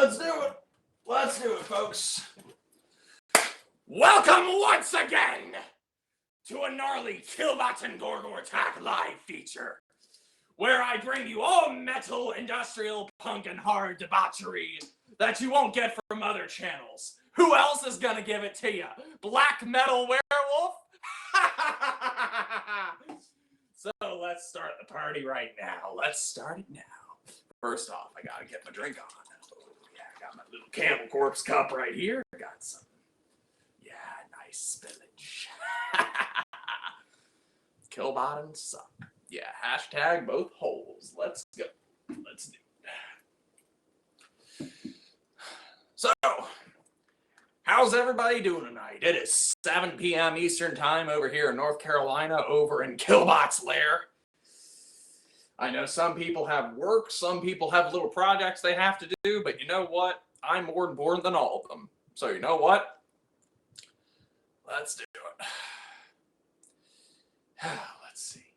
Let's do it. Let's do it, folks. Welcome once again to a gnarly Killbot&GorGorAttack live feature, where I bring you all metal, industrial, punk, and hard debauchery that you won't get from other channels. Who else is gonna give it to you? Black Metal Werewolf? So let's start the party right now. Let's start it now. First off, I gotta get my drink on. Yeah, I got my little Camel Corpse cup right here. Got some, yeah, nice spillage. Killbot and suck. Yeah, hashtag both holes. Let's go. Let's do it. So, how's everybody doing tonight? It is 7 p.m. Eastern time over here in North Carolina, over in Killbot's lair. I know some people have work, some people have little projects they have to do, but you know what? I'm more important than all of them. So you know what? Let's do it. Let's see.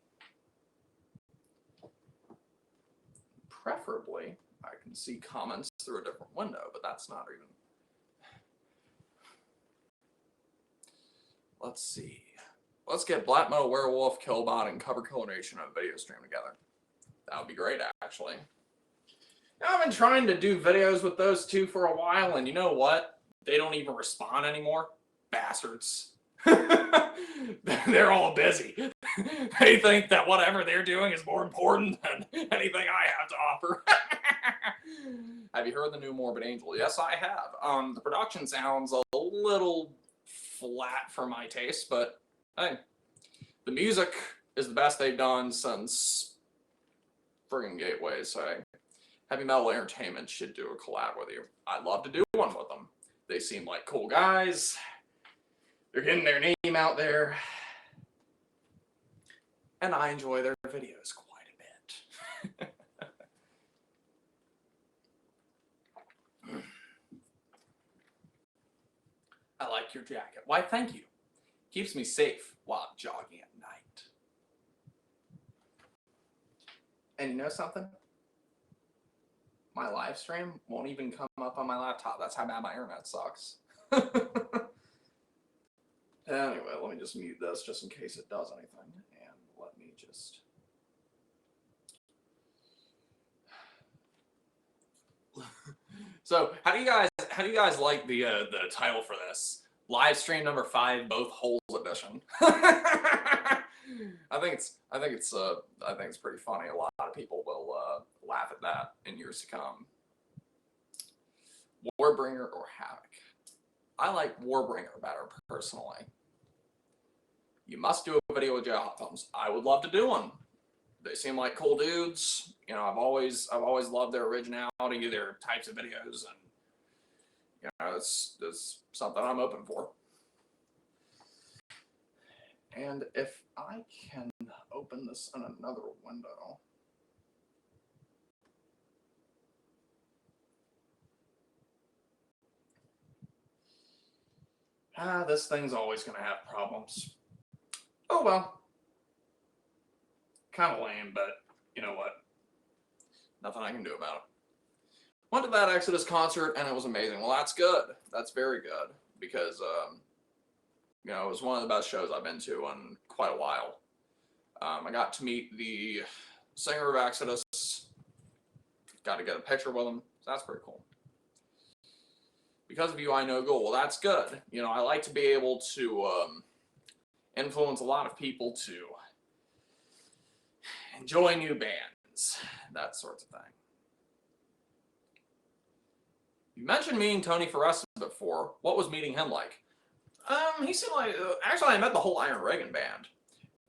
Preferably, I can see comments through a different window, but that's not even... Let's see. Let's get Black Metal Werewolf, Killbot, and Cover Killer Nation on a video stream together. That would be great, actually. Now, I've been trying to do videos with those two for a while, and you know what? They don't even respond anymore. Bastards. They're all busy. They think that whatever they're doing is more important than anything I have to offer. Have you heard the new Morbid Angel? Yes, I have. The production sounds a little flat for my taste, but hey, the music is the best they've done since friggin' Gateway, so Heavy Metal Entertainment should do a collab with you. I'd love to do one with them. They seem like cool guys. They're getting their name out there. And I enjoy their videos quite a bit. I like your jacket. Why, thank you. Keeps me safe while I'm jogging at night. And you know something? My live stream won't even come up on my laptop. That's how bad my internet sucks. Anyway, let me just mute this just in case it does anything. And let me just... So, how do you guys like the title for this? Live stream number 5, both holes edition. I think it's pretty funny. A lot of people will laugh at that in years to come. Warbringer or Havoc? I like Warbringer better personally. You must do a video with J Hot Thumbs. I would love to do one. They seem like cool dudes. You know, I've always loved their originality, their types of videos, and you know, it's something I'm open for. And if I can open this in another window. This thing's always going to have problems. Oh well. Kind of lame, but you know what? Nothing I can do about it. Went to that Exodus concert and it was amazing. Well, that's good. That's very good because, you know, it was one of the best shows I've been to in quite a while. I got to meet the singer of Exodus. Got to get a picture with him. So that's pretty cool. Because of you, I know goal. Well, that's good. You know, I like to be able to influence a lot of people to enjoy new bands, that sort of thing. You mentioned meeting Tony Foresta before. What was meeting him like? He seemed like, actually I met the whole Iron Reagan band.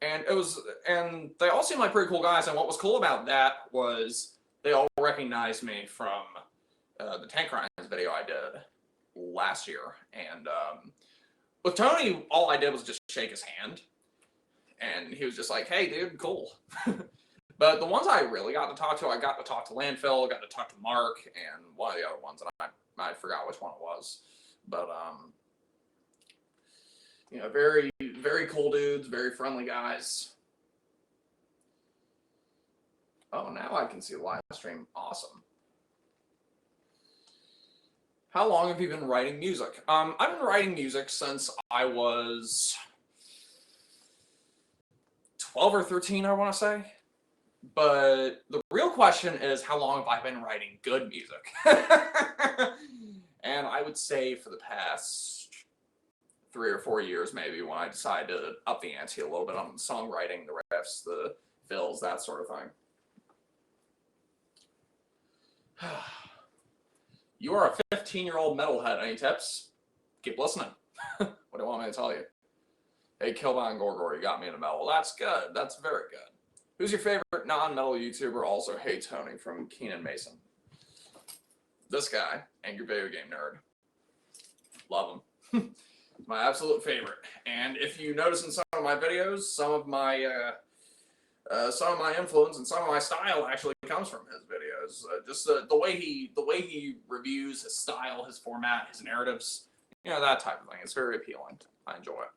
And they all seemed like pretty cool guys, and what was cool about that was they all recognized me from the Tank Crimes video I did last year. And with Tony, all I did was just shake his hand. And he was just like, hey dude, cool. But the ones I really got to talk to, I got to talk to Landfill, got to talk to Mark, and one of the other ones, and I forgot which one it was. But, you know, very, very cool dudes, very friendly guys. Oh, now I can see the live stream. Awesome. How long have you been writing music? I've been writing music since I was 12 or 13, I want to say. But the real question is, how long have I been writing good music? And I would say for the past 3 or 4 years, maybe, when I decided to up the ante a little bit on the songwriting, the riffs, the fills, that sort of thing. You are a 15-year-old metalhead. Any tips? Keep listening. What do you want me to tell you? Hey, Killbot&GorGor, you got me into metal. That's good. That's very good. Who's your favorite non-metal YouTuber? Also, hey, Tony from Keenan Mason. This guy, angry video game nerd. Love him. My absolute favorite. And if you notice in some of my videos, some of my influence and some of my style actually comes from his videos. Just the way he reviews, his style, his format, his narratives, you know, that type of thing. It's very appealing. I enjoy it.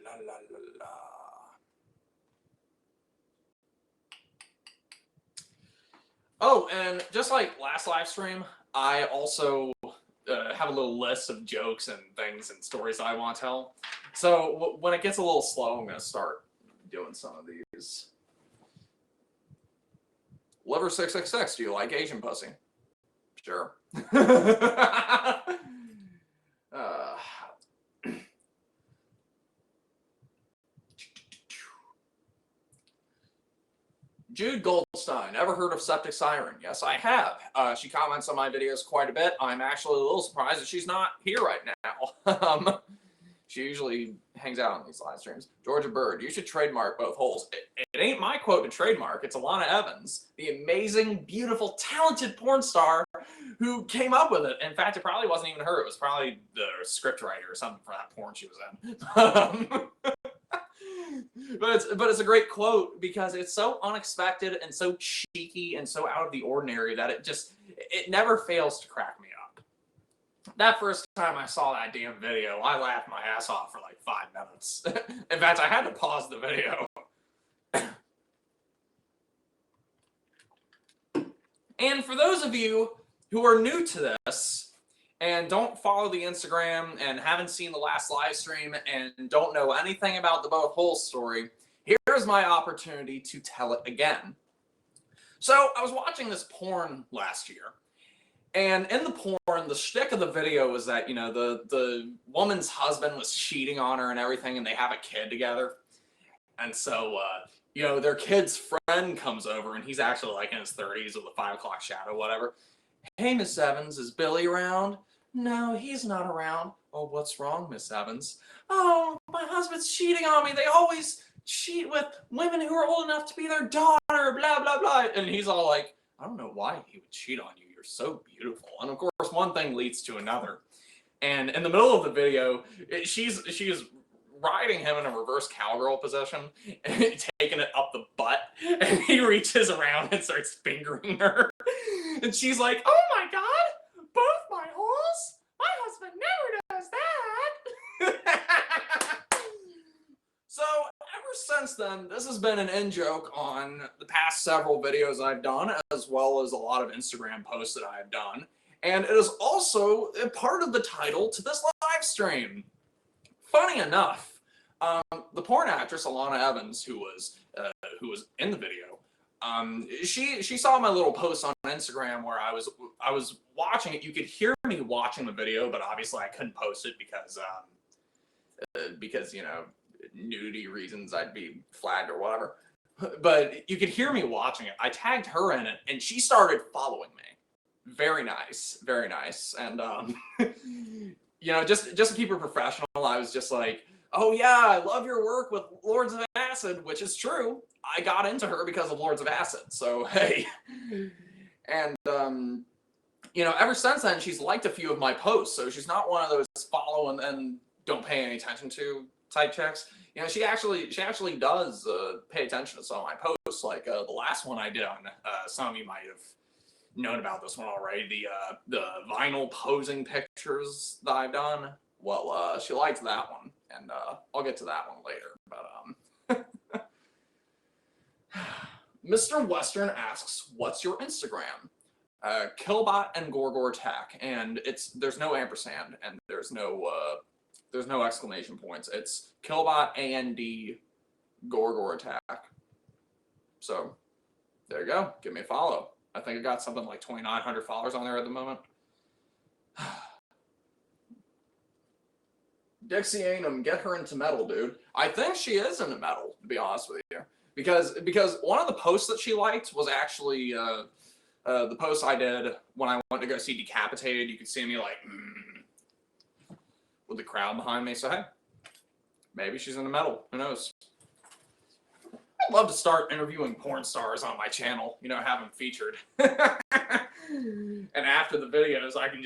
La, la, la, la. Oh, and just like last live stream, I also have a little list of jokes and things and stories I want to tell. So when it gets a little slow, I'm going to start doing some of these. Liver666, do you like Asian pussy? Sure. Jude Goldstein, ever heard of Septic Siren? Yes, I have. She comments on my videos quite a bit. I'm actually a little surprised that she's not here right now. She usually hangs out on these live streams. Georgia Bird, you should trademark both holes. It ain't my quote to trademark. It's Alana Evans, the amazing, beautiful, talented porn star who came up with it. In fact, it probably wasn't even her. It was probably the scriptwriter or something for that porn she was in. But it's a great quote because it's so unexpected and so cheeky and so out of the ordinary that it never fails to crack me up. That first time I saw that damn video, I laughed my ass off for like 5 minutes. In fact, I had to pause the video. And for those of you who are new to this and don't follow the Instagram and haven't seen the last live stream and don't know anything about the Both Holes story, here's my opportunity to tell it again. So I was watching this porn last year, and in the porn, the shtick of the video was that, you know, the woman's husband was cheating on her and everything, and they have a kid together. And so, you know, their kid's friend comes over, and he's actually like in his 30s with a 5 o'clock shadow, whatever. Hey, Miss Evans, is Billy around? No, he's not around. Oh, what's wrong, Miss Evans? Oh, my husband's cheating on me. They always cheat with women who are old enough to be their daughter, blah, blah, blah. And he's all like, I don't know why he would cheat on you. You're so beautiful. And of course, one thing leads to another. And in the middle of the video, she's riding him in a reverse cowgirl position, and taking it up the butt, and he reaches around and starts fingering her. And she's like, oh my god, both my holes? My husband never does that. So ever since then, this has been an in-joke on the past several videos I've done, as well as a lot of Instagram posts that I've done. And it is also a part of the title to this live stream. Funny enough, the porn actress Alana Evans, who was in the video, she saw my little post on Instagram where I was watching it. You could hear me watching the video, but obviously I couldn't post it because you know, nudity reasons, I'd be flagged or whatever. But you could hear me watching it. I tagged her in it, and she started following me. Very nice, very nice. And you know, just to keep her professional, I was just like, oh yeah, I love your work with Lords of Acid, which is true. I got into her because of Lords of Acid, so hey. And you know, ever since then, she's liked a few of my posts, so she's not one of those follow and then don't pay any attention to type checks. You know, she actually does pay attention to some of my posts, like the last one I did on, some of you might have known about this one already, the vinyl posing pictures that I've done. Well, she liked that one, and I'll get to that one later. But Mr. Western asks, what's your Instagram? Killbot&GorGorAttack, and there's no ampersand and there's no exclamation points. It's Killbot and GorGorAttack. So there you go. Give me a follow. I think I got something like 2,900 followers on there at the moment. Dixie Ainham, get her into metal, dude. I think she is into metal, to be honest with you, because one of the posts that she liked was actually the post I did when I went to go see Decapitated. You could see me like with the crowd behind me. So hey, maybe she's into metal. Who knows? I'd love to start interviewing porn stars on my channel. You know, have them featured. And after the videos, I can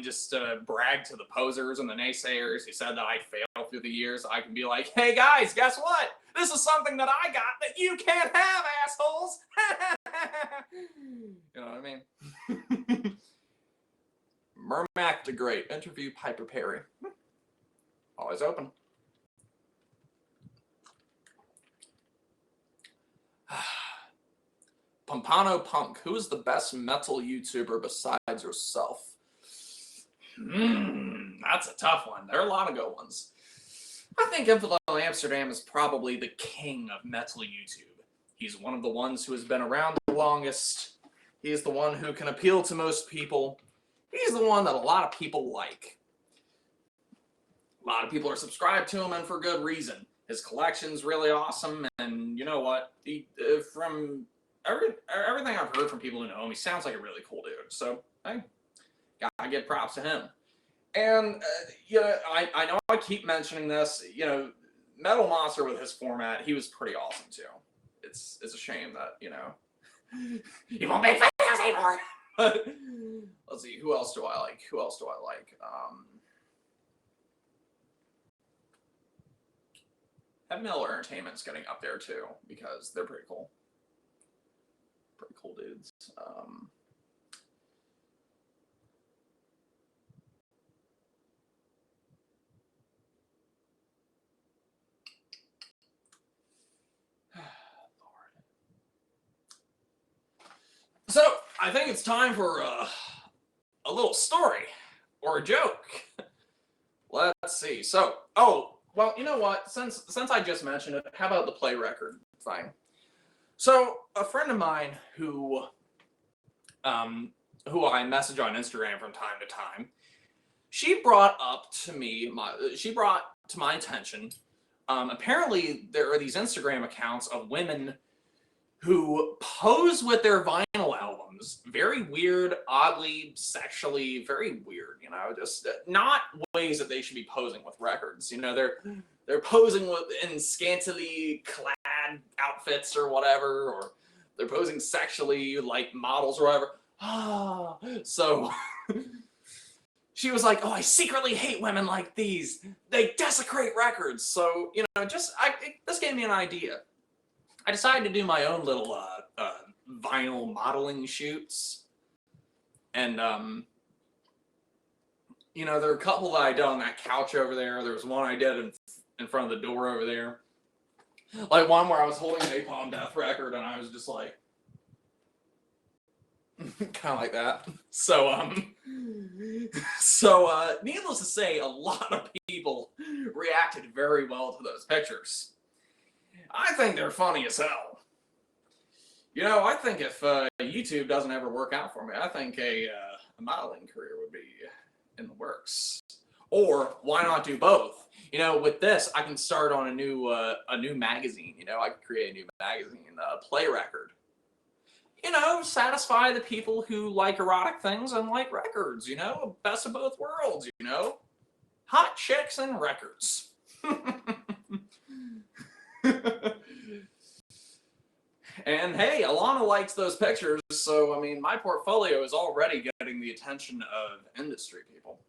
just brag to the posers and the naysayers who said that I failed through the years. I can be like, hey guys, guess what? This is something that I got that you can't have, assholes. You know what I mean? Mermac the Great. Interview Piper Perry. Always open. Pompano Punk. Who is the best metal YouTuber besides yourself? That's a tough one. There are a lot of good ones. I think Infidel Amsterdam is probably the king of metal YouTube. He's one of the ones who has been around the longest. He's the one who can appeal to most people. He's the one that a lot of people like. A lot of people are subscribed to him, and for good reason. His collection's really awesome, and you know what? From everything I've heard from people who know him, he sounds like a really cool dude. So, hey, gotta give props to him. And, you know, I know I keep mentioning this, you know, Metal Monster with his format, he was pretty awesome too. It's a shame that, you know, he won't make videos anymore. Let's see, who else do I like? Heavy Metal Entertainment's getting up there too, because they're pretty cool. Pretty cool dudes. So, I think it's time for a little story or a joke. Let's see. So, well, you know what? Since I just mentioned it, how about the play record thing? So, a friend of mine who I message on Instagram from time to time, she brought to my attention, apparently there are these Instagram accounts of women who pose with their vinyl albums. Very weird, oddly, sexually, very weird, you know, just not ways that they should be posing with records. You know, they're posing in scantily clad outfits or whatever, or they're posing sexually like models or whatever. So she was like, oh, I secretly hate women like these. They desecrate records. So, you know, this gave me an idea. I decided to do my own little vinyl modeling shoots. And, you know, there are a couple that I did on that couch over there. There was one I did in front of the door over there. Like one where I was holding a Napalm Death record and I was just like, kind of like that. So, needless to say, a lot of people reacted very well to those pictures. I think they're funny as hell. You know, I think if YouTube doesn't ever work out for me, I think a modeling career would be in the works. Or why not do both? You know, with this, I can start on a new magazine. You know, I could create a new magazine, play record. You know, satisfy the people who like erotic things and like records. You know, best of both worlds. You know, hot chicks and records. And hey, Alana likes those pictures, so I mean, my portfolio is already getting the attention of industry people.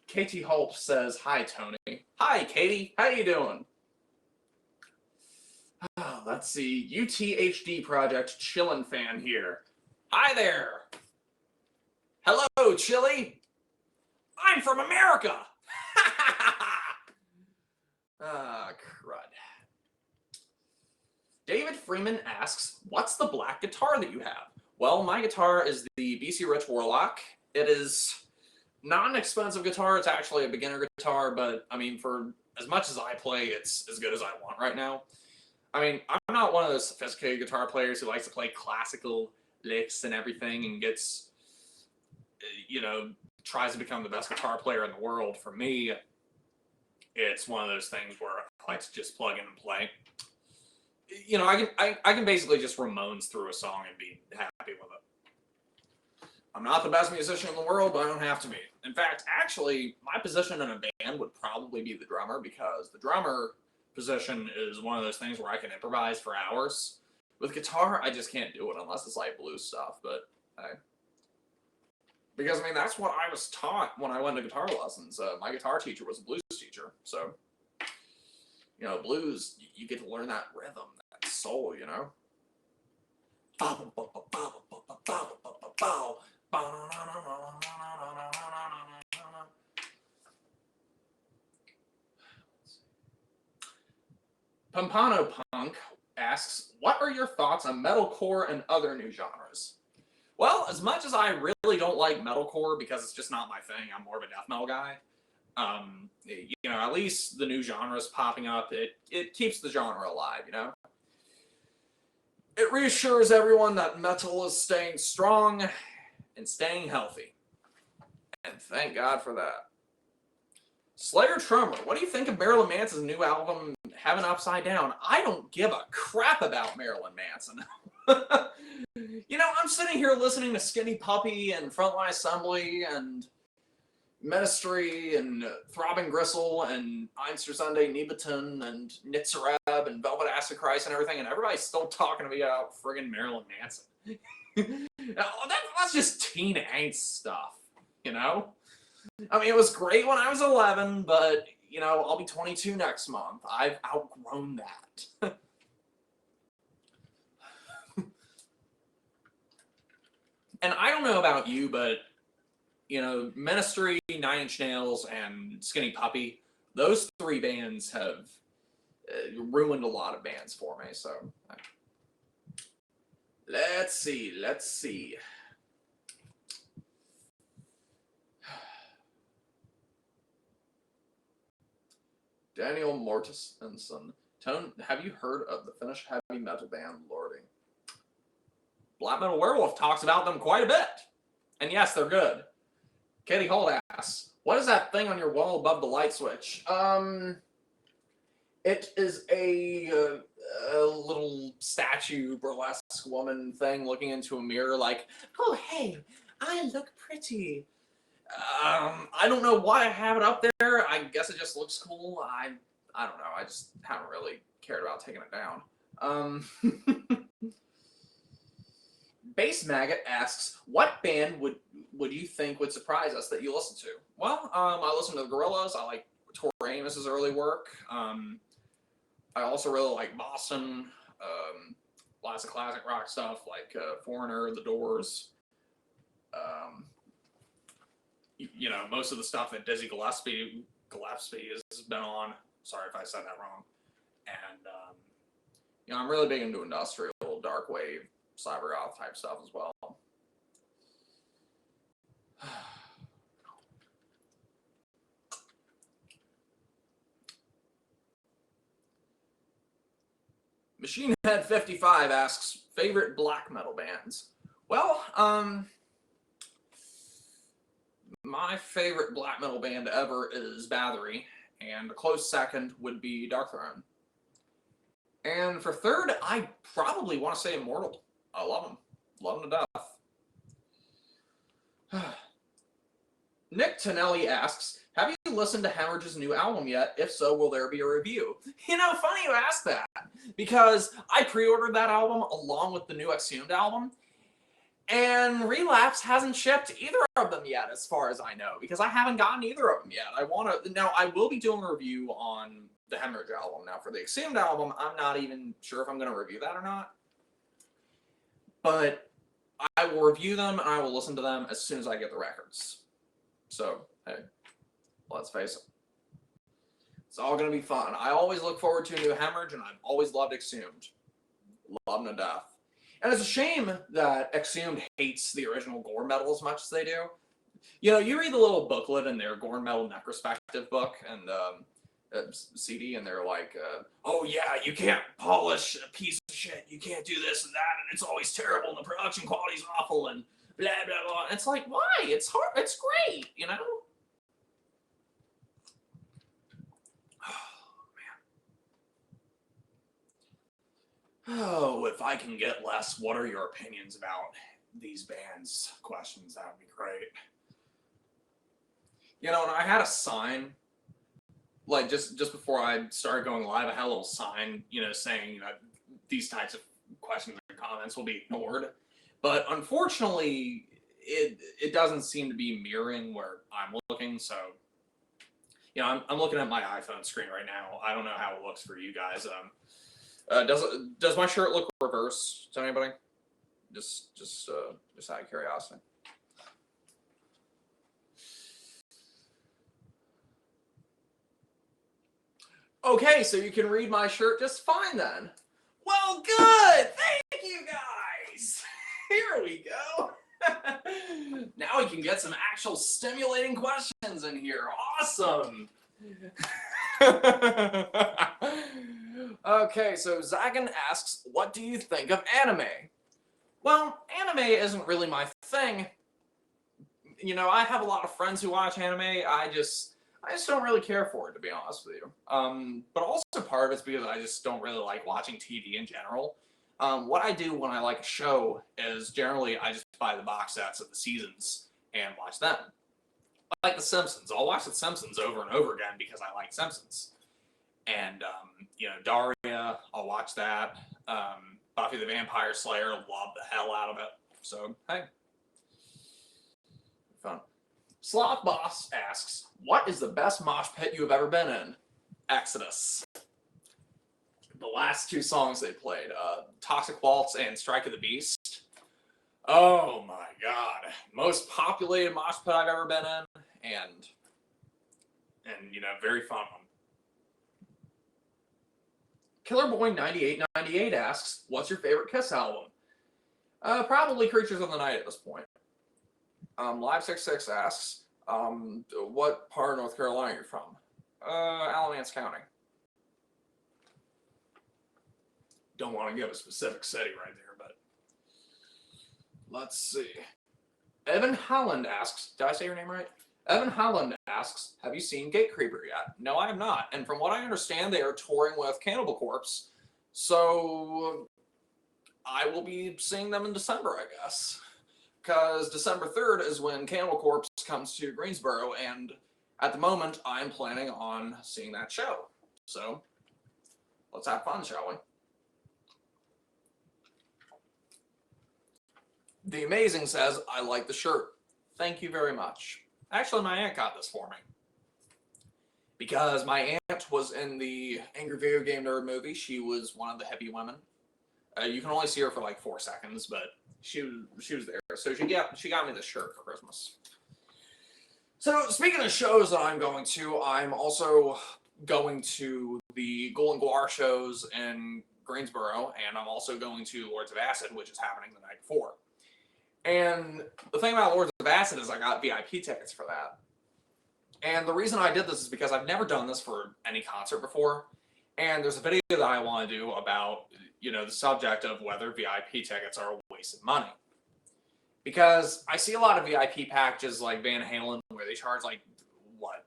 Katie Holt says, hi, Tony. Hi, Katie. How you doing? Let's see. UTHD Project Chillin' Fan here. Hi there. Hello, Chili. I'm from America. Ah, crud. David Freeman asks, what's the black guitar that you have? Well, my guitar is the BC Rich Warlock. It is not an expensive guitar. It's actually a beginner guitar, but I mean, for as much as I play, it's as good as I want right now. I mean, I'm not one of those sophisticated guitar players who likes to play classical licks and everything and gets, you know, tries to become the best guitar player in the world. For me, it's one of those things where I like to just plug in and play. You know, I can basically just Ramones through a song and be happy with it. I'm not the best musician in the world, but I don't have to be. In fact, actually, my position in a band would probably be the drummer, because the drummer position is one of those things where I can improvise for hours. With guitar, I just can't do it unless it's like blues stuff, but hey. Because, I mean, that's what I was taught when I went to guitar lessons. My guitar teacher was a blues teacher, so, you know, blues, you get to learn that rhythm, that soul, you know? Pompano Punk asks, what are your thoughts on metalcore and other new genres? Well, as much as I really don't like metalcore because it's just not my thing, I'm more of a death metal guy. You know, at least the new genres popping up, it keeps the genre alive, you know? It reassures everyone that metal is staying strong and staying healthy. And thank God for that. Slayer Trummer, what do you think of Marilyn Manson's new album, Heaven Upside Down? I don't give a crap about Marilyn Manson. You know, I'm sitting here listening to Skinny Puppy and Frontline Assembly and Ministry and Throbbing Gristle and Einster Sunday Nibiton and Nitzareb and Velvet Acid Christ and everything, and everybody's still talking to me about friggin' Marilyn Manson. Now, that's just teen angst stuff, you know? I mean, it was great when I was 11, but, you know, I'll be 22 next month. I've outgrown that. And I don't know about you, but, you know, Ministry, Nine Inch Nails, and Skinny Puppy, those three bands have ruined a lot of bands for me, so. Let's see. Daniel Mortensen. Tone, have you heard of the Finnish heavy metal band Lordi? Black Metal Werewolf talks about them quite a bit. And yes, they're good. Katie Holt asks, what is that thing on your wall above the light switch? It is a little statue burlesque woman thing looking into a mirror like, oh, hey, I look pretty. I don't know why I have it up there. I guess it just looks cool. I don't know. I just haven't really cared about taking it down. Base Maggot asks, what band would you think would surprise us that you listen to? Well, I listen to the Gorillaz. I like Tori Amos's early work. I also really like Boston. Lots of classic rock stuff like Foreigner, The Doors. You know, most of the stuff that Dizzy Gillespie has been on. Sorry if I said that wrong. And, you know, I'm really big into industrial, dark wave, cyber goth type stuff as well. Machine Head 55 asks, favorite black metal bands? Well, my favorite black metal band ever is Bathory, and a close second would be Darkthrone. And for third, I probably want to say Immortal. I love them. Love them to death. Nick Tonelli asks, have you listened to Hemorrhage's new album yet? If so, will there be a review? You know, funny you ask that, because I pre-ordered that album along with the new Exhumed album, and Relapse hasn't shipped either of them yet, as far as I know, because I haven't gotten either of them yet. Now, I will be doing a review on the Hemorrhage album. Now, for the Exhumed album, I'm not even sure if I'm going to review that or not, but I will review them, and I will listen to them as soon as I get the records. So, hey, let's face it. It's all going to be fun. I always look forward to a new Hemorrhage, and I've always loved Exhumed. Love them to death. And it's a shame that Exhumed hates the original Gore metal as much as they do. You know, you read the little booklet in their Gore metal Necrospective book and CD, and they're like, oh yeah, you can't polish a piece of shit, you can't do this and that, and it's always terrible, and the production quality's awful, and blah, blah, blah. And it's like, why? It's hard. It's great, you know? Oh, if I can get less, what are your opinions about these bands? Questions, that would be great. You know, and I had a sign, like just before I started going live, I had a little sign, you know, saying, you know, these types of questions and comments will be ignored. But unfortunately, it doesn't seem to be mirroring where I'm looking. So, you know, I'm looking at my iPhone screen right now. I don't know how it looks for you guys. Does my shirt look reverse to anybody? Just out of curiosity. Okay, so you can read my shirt just fine then. Well, good. Thank you guys. Here we go. Now we can get some actual stimulating questions in here. Awesome. Okay, so Zagan asks, what do you think of anime? Well, anime isn't really my thing. You know, I have a lot of friends who watch anime. I just don't really care for it, to be honest with you. But also part of it's because I just don't really like watching TV in general. What I do when I like a show is generally I just buy the box sets of the seasons and watch them. Like The Simpsons. I'll watch The Simpsons over and over again because I like Simpsons. And, you know, Daria, I'll watch that. Buffy the Vampire Slayer, love the hell out of it. So, hey. Fun. Sloth Boss asks, what is the best mosh pit you have ever been in? Exodus. The last two songs they played, Toxic Waltz and Strike of the Beast. Oh my god. Most populated mosh pit I've ever been in, and you know, very fun one. Killerboy9898 asks, what's your favorite Kiss album? Probably Creatures of the Night at this point. Live66 asks, what part of North Carolina you're from? Alamance County. Don't want to give a specific city right there, but let's see. Evan Holland asks, did I say your name right? Evan Holland asks, have you seen Gate Creeper yet? No, I have not. And from what I understand, they are touring with Cannibal Corpse. So I will be seeing them in December, I guess. Because December 3rd is when Cannibal Corpse comes to Greensboro, and at the moment, I'm planning on seeing that show. So let's have fun, shall we? The Amazing says, I like the shirt. Thank you very much. Actually, my aunt got this for me. Because my aunt was in the Angry Video Game Nerd movie. She was one of the hippie women. You can only see her for like 4 seconds, but she was there. So she got me this shirt for Christmas. So speaking of shows that I'm going to, I'm also going to the Golden Guar shows in Greensboro, and I'm also going to Lords of Acid, which is happening the night before. And the thing about Lords of Acid is I got VIP tickets for that. And the reason I did this is because I've never done this for any concert before. And there's a video that I want to do about, you know, the subject of whether VIP tickets are a waste of money. Because I see a lot of VIP packages like Van Halen where they charge like, what,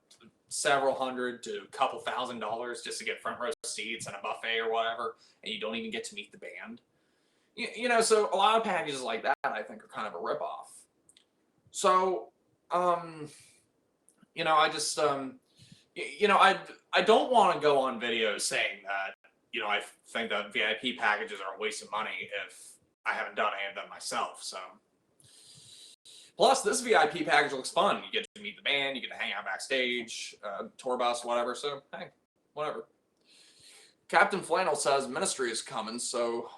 several hundred to a couple $1,000s just to get front row seats and a buffet or whatever, and you don't even get to meet the band. You know, so a lot of packages like that I think are kind of a ripoff. So, you know, I just, you know, I don't want to go on video saying that, you know, I think that VIP packages are a waste of money if I haven't done any of them myself, so. Plus, this VIP package looks fun. You get to meet the band, you get to hang out backstage, tour bus, whatever, so, hey, whatever. Captain Flannel says Ministry is coming, so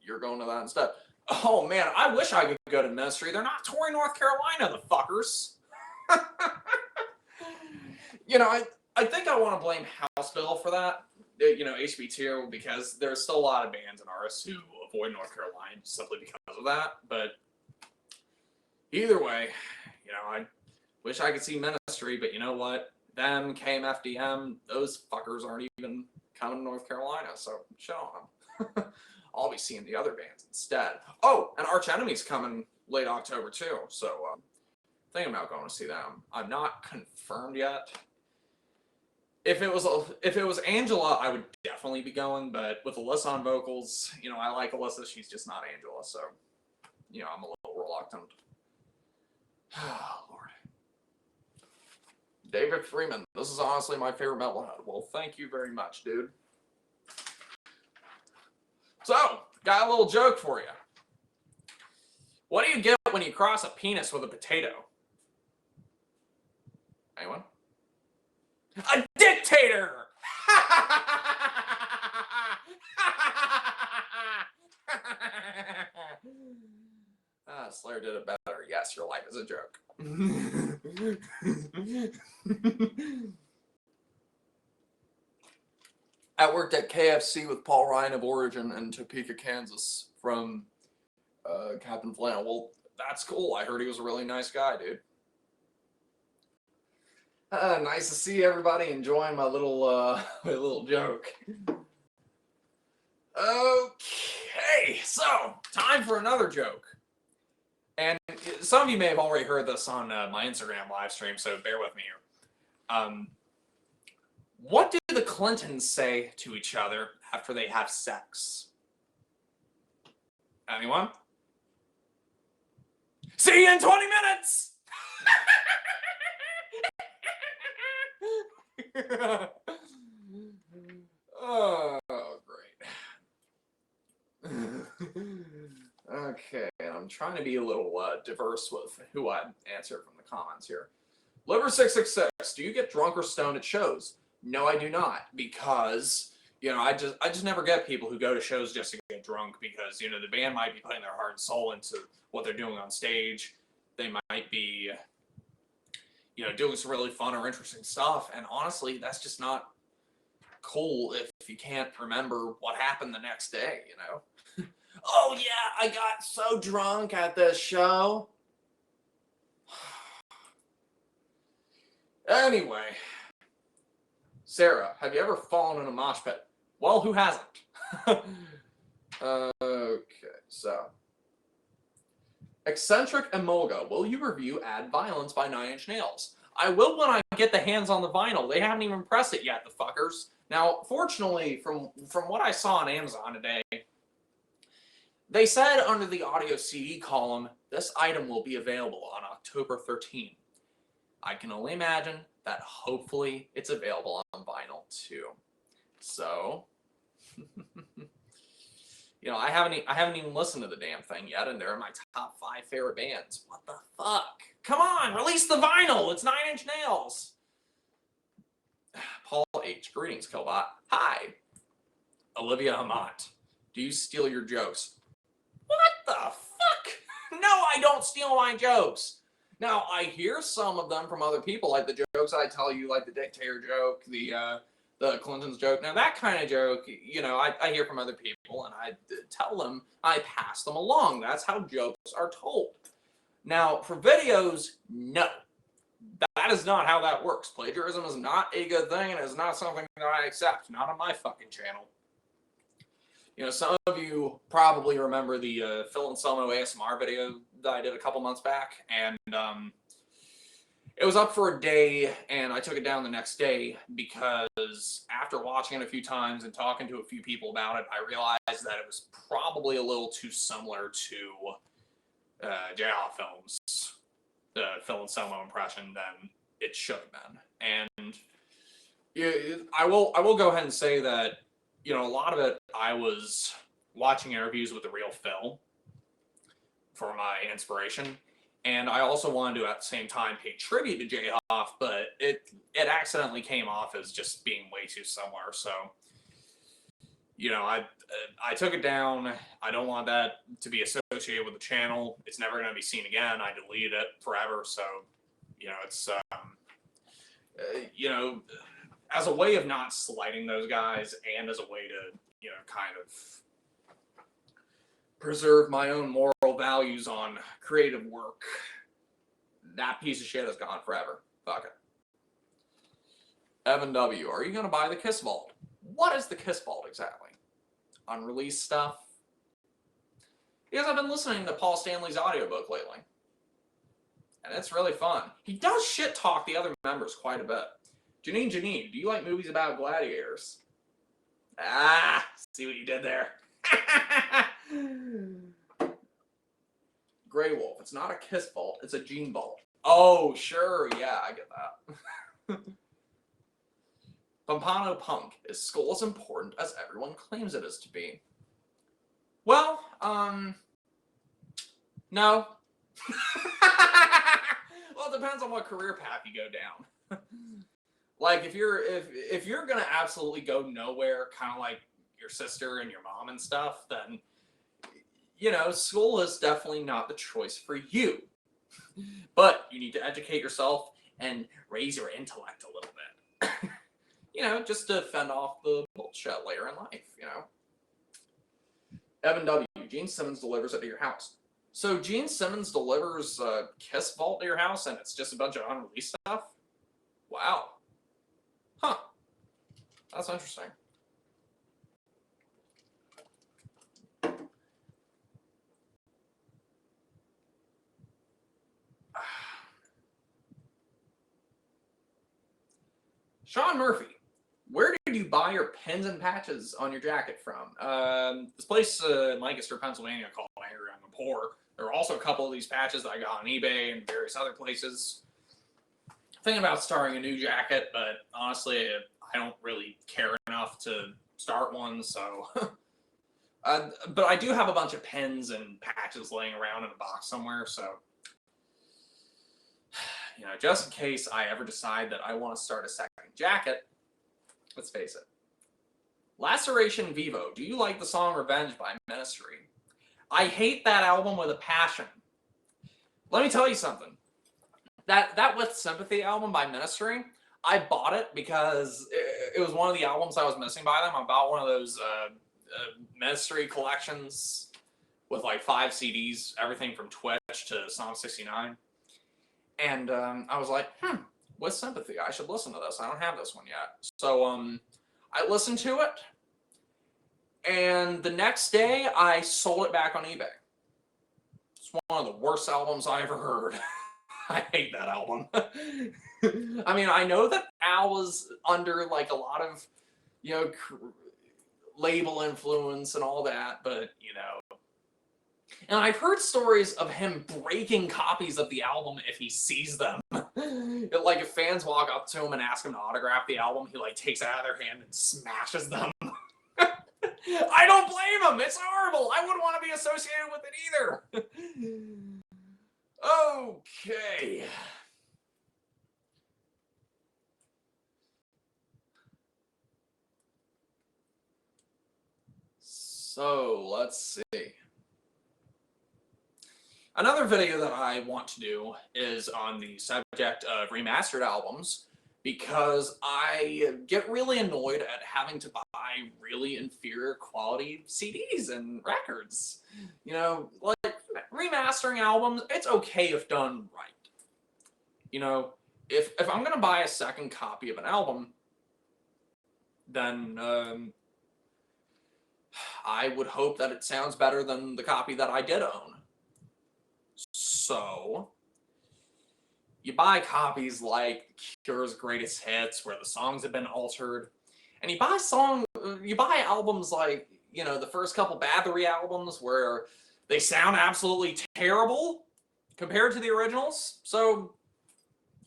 you're going to that instead. Oh, man, I wish I could go to Ministry. They're not touring North Carolina, the fuckers. You know, I think I want to blame House Bill for that, you know, HB2, because there's still a lot of bands and artists who avoid North Carolina simply because of that. But either way, you know, I wish I could see Ministry, but you know what? Them, KMFDM, those fuckers aren't even coming to North Carolina, so shit on them. I'll be seeing the other bands instead. Oh, and Arch Enemy's coming late October too, so thinking about going to see them. I'm not confirmed yet. If it was Angela, I would definitely be going, but with Alyssa on vocals, you know, I like Alyssa, she's just not Angela, so, you know, I'm a little reluctant. Oh, Lord. David Freeman, this is honestly my favorite metalhead. Well, thank you very much, dude. So, got a little joke for you. What do you get when you cross a penis with a potato? Anyone? A dictator! Slayer did it better. Yes, your life is a joke. I worked at KFC with Paul Ryan of Origin in Topeka, Kansas from Captain Flannel. Well, that's cool. I heard he was a really nice guy, dude. Nice to see everybody enjoying my little my little joke. Okay, so time for another joke. And some of you may have already heard this on my Instagram live stream, so bear with me here. What do the Clintons say to each other after they have sex? Anyone? See you in 20 minutes! Oh, great. Okay, I'm trying to be a little diverse with who I answer from the comments here. Liver666, do you get drunk or stoned at shows? No, I do not, because, you know, I just never get people who go to shows just to get drunk because, you know, the band might be putting their heart and soul into what they're doing on stage. They might be, you know, doing some really fun or interesting stuff, and honestly, that's just not cool if you can't remember what happened the next day, you know? Oh yeah, I got so drunk at this show. Anyway, Sarah, have you ever fallen in a mosh pit? Well, who hasn't? Okay, so. Eccentric Emolga, will you review Add Violence by 9 Inch Nails? I will when I get the hands on the vinyl. They haven't even pressed it yet, the fuckers. Now, fortunately, from what I saw on Amazon today, they said under the audio CD column, this item will be available on October 13th. I can only imagine that hopefully it's available on vinyl too. So, you know, I haven't even listened to the damn thing yet, and they're in my top 5 favorite bands. What the fuck? Come on, release the vinyl. It's 9 Inch Nails. Paul H. Greetings, Killbot. Hi. Olivia Hamont. Do you steal your jokes? What the fuck? No, I don't steal my jokes. Now, I hear some of them from other people, like the jokes I tell you, like the dictator joke, the Clintons joke. Now, that kind of joke, you know, I hear from other people, and I tell them, I pass them along. That's how jokes are told. Now, for videos, no. That is not how that works. Plagiarism is not a good thing, and it's not something that I accept. Not on my fucking channel. You know, some of you probably remember the Phil Anselmo ASMR video that I did a couple months back, and it was up for a day, and I took it down the next day because after watching it a few times and talking to a few people about it, I realized that it was probably a little too similar to J-Hop Films, the Phil Anselmo impression, than it should have been. And I will go ahead and say that, you know, a lot of it, I was watching interviews with the real Phil for my inspiration, and I also wanted to, at the same time, pay tribute to J-Hoff, but it accidentally came off as just being way too similar, so, you know, I took it down. I don't want that to be associated with the channel. It's never going to be seen again. I deleted it forever, so, you know, it's, you know, as a way of not slighting those guys, and as a way to, you know, kind of preserve my own moral values on creative work. That piece of shit is gone forever. Fuck it. Evan W., are you going to buy the Kiss Vault? What is the Kiss Vault exactly? Unreleased stuff? Because I've been listening to Paul Stanley's audiobook lately. And it's really fun. He does shit talk the other members quite a bit. Janine, do you like movies about gladiators? Ah, see what you did there. Grey Wolf, it's not a Kiss Vault, it's a Gene Vault. Oh, sure, yeah, I get that. Pompano Punk, is Skull as important as everyone claims it is to be? Well, no. Well, it depends on what career path you go down. Like, if you're gonna absolutely go nowhere, kind of like your sister and your mom and stuff, then, you know, school is definitely not the choice for you. But you need to educate yourself and raise your intellect a little bit. You know, just to fend off the bullshit later in life, you know. Evan W., Gene Simmons delivers it to your house. So Gene Simmons delivers Kiss Vault to your house and it's just a bunch of unreleased stuff? Wow. Huh. That's interesting. Sean Murphy, where did you buy your pins and patches on your jacket from? This place in Lancaster, Pennsylvania called Angry I'm Poor. There are also a couple of these patches that I got on eBay and various other places. Thinking about starting a new jacket, but honestly, I don't really care enough to start one, so... but I do have a bunch of pins and patches laying around in a box somewhere, so... You know, just in case I ever decide that I want to start a second jacket, let's face it. Laceration Vivo, do you like the song Revenge by Ministry? I hate that album with a passion. Let me tell you something. That With Sympathy album by Ministry, I bought it because it was one of the albums I was missing by them. I bought one of those Ministry collections with like 5 CDs, everything from Twitch to Song 69. And I was like, With Sympathy, I should listen to this. I don't have this one yet. So I listened to it, and the next day I sold it back on eBay. It's one of the worst albums I ever heard. I hate that album. I mean, I know that Al was under like a lot of, you know, label influence and all that, but, you know. And I've heard stories of him breaking copies of the album if he sees them. Like, if fans walk up to him and ask him to autograph the album, he, like, takes it out of their hand and smashes them. I don't blame him! It's horrible! I wouldn't want to be associated with it either! Okay. So, let's see. Another video that I want to do is on the subject of remastered albums, because I get really annoyed at having to buy really inferior quality CDs and records. You know, like, remastering albums, it's okay if done right. You know, if I'm going to buy a second copy of an album, then I would hope that it sounds better than the copy that I did own. So, you buy copies like Cure's Greatest Hits, where the songs have been altered, and you buy albums like, you know, the first couple Bathory albums, where they sound absolutely terrible compared to the originals. So,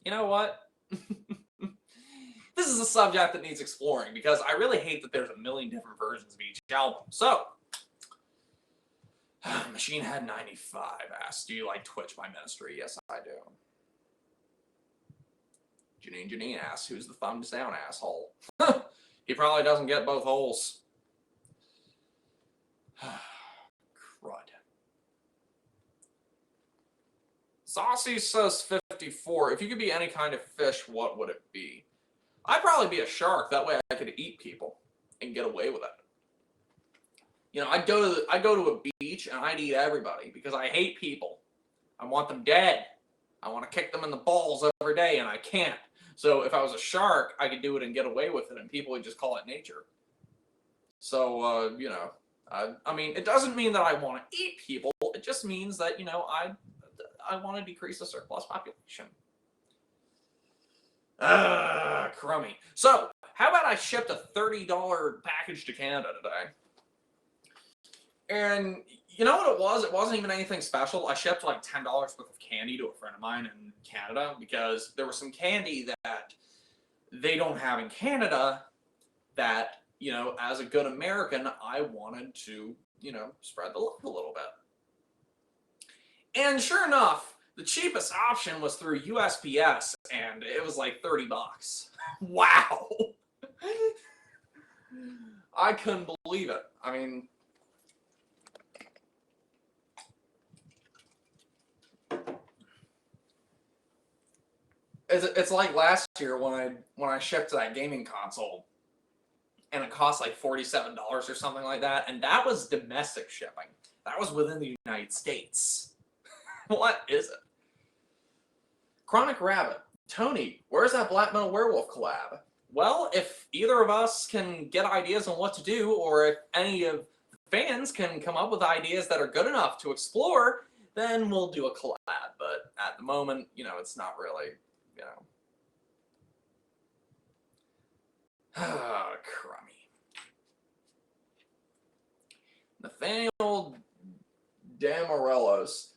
you know what? This is a subject that needs exploring, because I really hate that there's a million different versions of each album. So, Machine Head 95 asks, do you like Twitch by Ministry? Yes, I do. Janine asks, who's the thumbs down asshole? He probably doesn't get both holes. Crud. Saucy says 54. If you could be any kind of fish, what would it be? I'd probably be a shark. That way I could eat people and get away with it. You know, I'd go to a beach and I'd eat everybody because I hate people. I want them dead. I want to kick them in the balls every day, and I can't. So if I was a shark, I could do it and get away with it, and people would just call it nature. So, you know, I mean, it doesn't mean that I want to eat people. It just means that, you know, I want to decrease the surplus population. Crummy. So, how about I shipped a $30 package to Canada today? And you know what it was? It wasn't even anything special. I shipped like $10 worth of candy to a friend of mine in Canada because there was some candy that they don't have in Canada that, you know, as a good American, I wanted to, you know, spread the love a little bit. And sure enough, the cheapest option was through USPS, and it was like $30. Wow. I couldn't believe it. I mean, it's like last year when I shipped that gaming console, and it cost like $47 or something like that, and that was domestic shipping. That was within the United States. What is it? Chronic Rabbit. Tony, where's that Black Metal Werewolf collab? Well, if either of us can get ideas on what to do, or if any of fans can come up with ideas that are good enough to explore, then we'll do a collab. But at the moment, you know, it's not really, you know. Ah, crummy. Nathaniel Damorelos.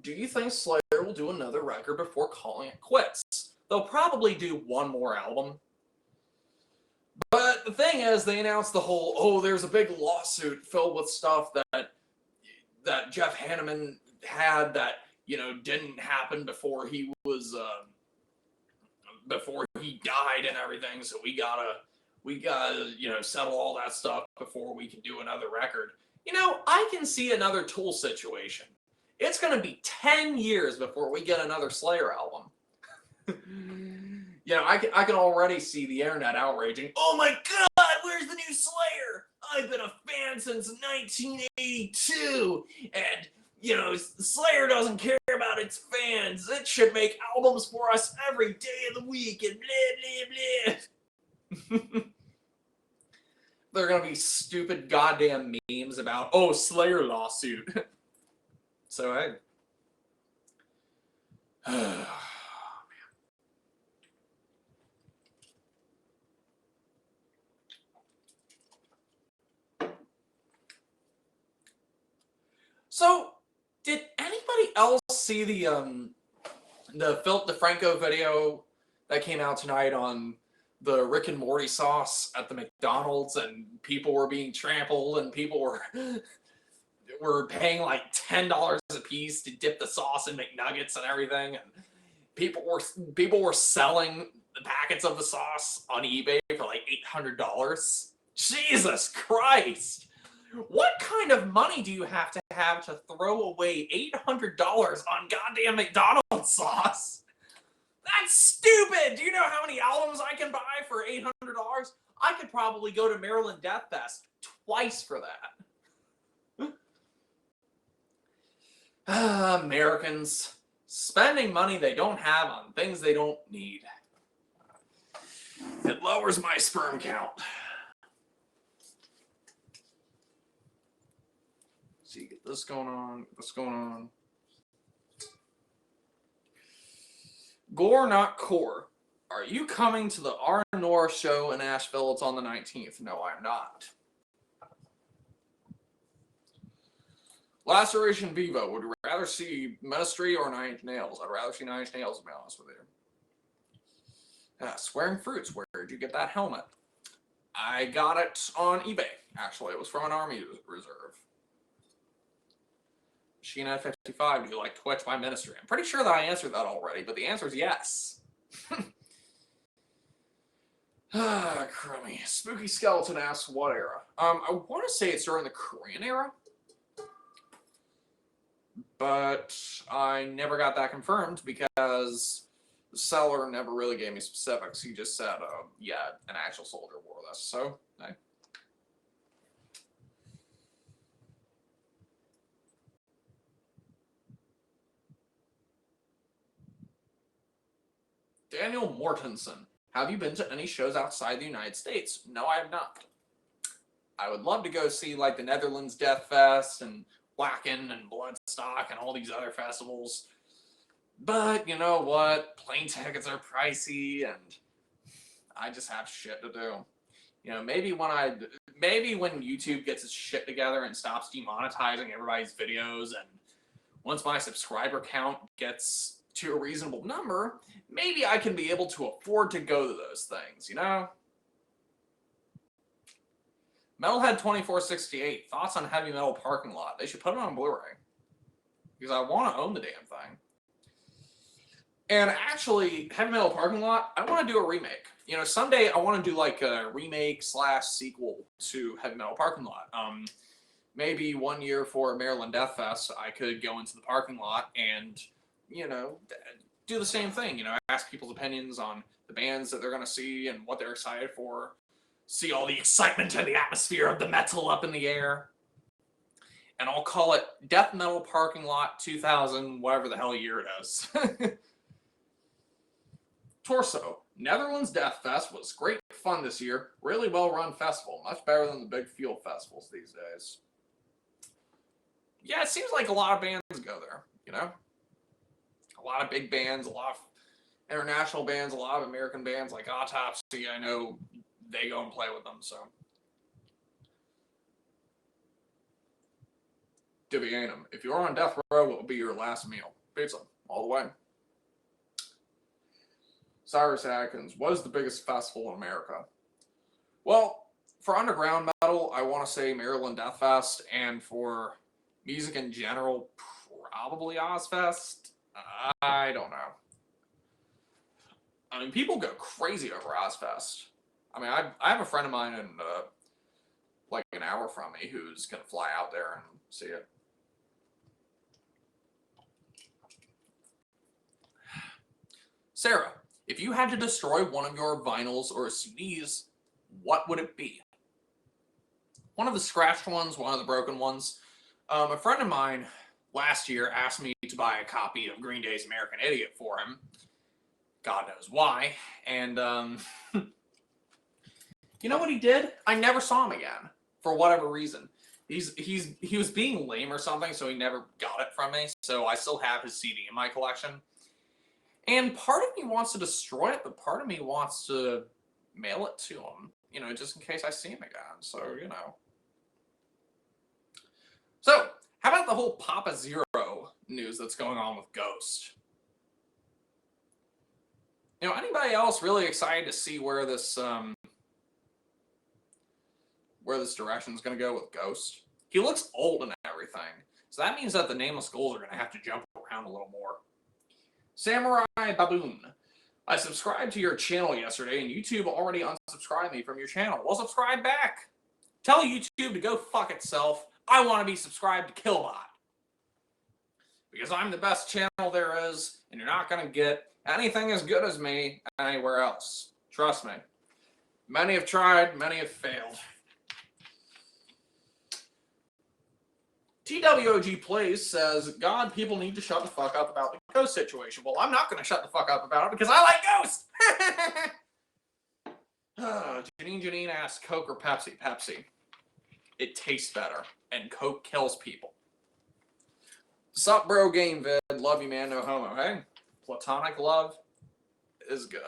Do you think Slayer will do another record before calling it quits? They'll probably do one more album. But the thing is, they announced the whole, oh, there's a big lawsuit filled with stuff that Jeff Hanneman had that, you know, didn't happen before he was, before he died and everything. So we gotta, you know, settle all that stuff before we can do another record. You know, I can see another Tool situation. It's going to be 10 years before we get another Slayer album. You know, I can already see the internet outraging. Oh my God, where's the new Slayer? I've been a fan since 1982. And, you know, Slayer doesn't care about its fans. It should make albums for us every day of the week and blah, blah, blah. There are going to be stupid goddamn memes about, oh, Slayer lawsuit. So, hey. Oh, man. So, did anybody else see the Philip DeFranco video that came out tonight on the Rick and Morty sauce at the McDonald's, and people were being trampled, and people were paying like $10 a piece to dip the sauce in McNuggets and everything, and people were selling the packets of the sauce on eBay for like $800. Jesus Christ! What kind of money do you have to throw away $800 on goddamn McDonald's sauce? That's stupid! Do you know how many albums I can buy for $800? I could probably go to Maryland Death Fest twice for that. Americans spending money they don't have on things they don't need. It lowers my sperm count. See, get this going on, Gore Not Core. Are you coming to the R Nor show in Asheville? It's on the 19th. No, I'm not. Laceration Vivo. Would you rather see Ministry or Nine Inch Nails? I'd rather see Nine Inch Nails, to be honest with you. Swearing Fruits. Where did you get that helmet? I got it on eBay, actually. It was from an Army reserve. Sheena 55, do you like Twitch by Ministry? I'm pretty sure that I answered that already, but the answer is yes. Crummy. Spooky Skeleton asks what era? I want to say it's during the Korean era, but I never got that confirmed because the seller never really gave me specifics. He just said, yeah, an actual soldier wore this. So, hey. Daniel Mortensen. Have you been to any shows outside the United States? No, I have not. I would love to go see like the Netherlands Death Fest and Wacken and Bloodstock and all these other festivals. But you know what? Plane tickets are pricey and I just have shit to do. You know, maybe when YouTube gets its shit together and stops demonetizing everybody's videos, and once my subscriber count gets to a reasonable number, maybe I can be able to afford to go to those things, you know? Metalhead 2468, thoughts on Heavy Metal Parking Lot? They should put it on Blu-ray. Because I want to own the damn thing. And actually, Heavy Metal Parking Lot, I want to do a remake. You know, someday I want to do like a remake / sequel to Heavy Metal Parking Lot. Maybe 1 year for Maryland Death Fest, I could go into the parking lot and, you know, do the same thing. You know, ask people's opinions on the bands that they're going to see and what they're excited for. See all the excitement and the atmosphere of the metal up in the air. And I'll call it Death Metal Parking Lot 2000, whatever the hell year it is. Torso. Netherlands Death Fest was great fun this year. Really well-run festival. Much better than the big field festivals these days. Yeah, it seems like a lot of bands go there, you know? A lot of big bands, a lot of international bands, a lot of American bands like Autopsy. I know they go and play with them, so. Divianum. If you're on death row, it will be your last meal. Pizza. All the way. Cyrus Adkins. What is the biggest festival in America? Well, for underground metal, I want to say Maryland Death Fest, and for music in general, probably Ozfest. I don't know. I mean, people go crazy over Ozfest. I mean, I have a friend of mine in like an hour from me who's going to fly out there and see it. Sarah, if you had to destroy one of your vinyls or CDs, what would it be? One of the scratched ones, one of the broken ones. A friend of mine last year asked me to buy a copy of Green Day's American Idiot for him. God knows why. And you know what he did? I never saw him again for whatever reason. He was being lame or something, so he never got it from me. So I still have his CD in my collection. And part of me wants to destroy it, but part of me wants to mail it to him, you know, just in case I see him again. So, you know. So, how about the whole Papa Zero news that's going on with Ghost? You know, anybody else really excited to see where this direction's going to go with Ghost? He looks old and everything, so that means that the Nameless Ghouls are going to have to jump around a little more. Samurai Baboon. I subscribed to your channel yesterday, and YouTube already unsubscribed me from your channel. Well, subscribe back. Tell YouTube to go fuck itself. I want to be subscribed to Killbot. Because I'm the best channel there is, and you're not going to get anything as good as me anywhere else. Trust me. Many have tried, many have failed. TWOG Plays says, God, people need to shut the fuck up about the Ghost situation. Well, I'm not going to shut the fuck up about it because I like Ghost! Janine asks, Coke or Pepsi? Pepsi. It tastes better, and Coke kills people. Sup, bro, game vid. Love you, man, no homo. Hey, platonic love is good.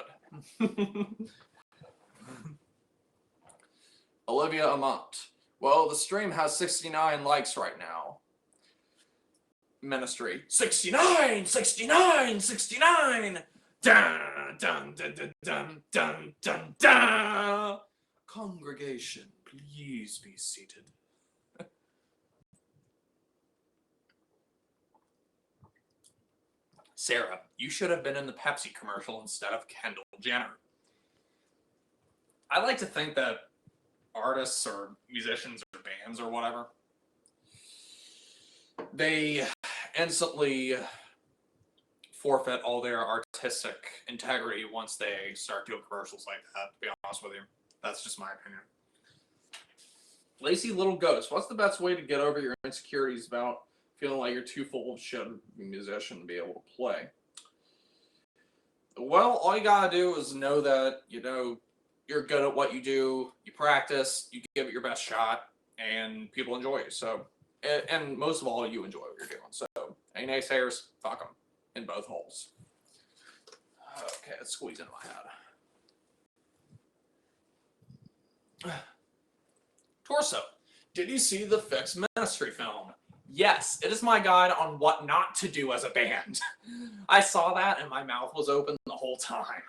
Olivia Amont. Well, the stream has 69 likes right now. Ministry. 69! 69! 69! Dun, dun, dun, dun, dun, dun, dun, dun. Congregation, please be seated. Sarah, you should have been in the Pepsi commercial instead of Kendall Jenner. I like to think that artists or musicians or bands or whatever, they instantly forfeit all their artistic integrity once they start doing commercials like that, to be honest with you. That's just my opinion. Lazy Little Ghost, what's the best way to get over your insecurities about feeling like you're too full of shit of a musician to be able to play? Well, all you gotta do is know that, you're good at what you do, you practice, you give it your best shot, and people enjoy you. So, and most of all, you enjoy what you're doing. So, any naysayers, fuck them in both holes. Okay, let's squeeze into my head. Torso. Did you see the Fixed Ministry film? Yes, it is my guide on what not to do as a band. I saw that and my mouth was open the whole time.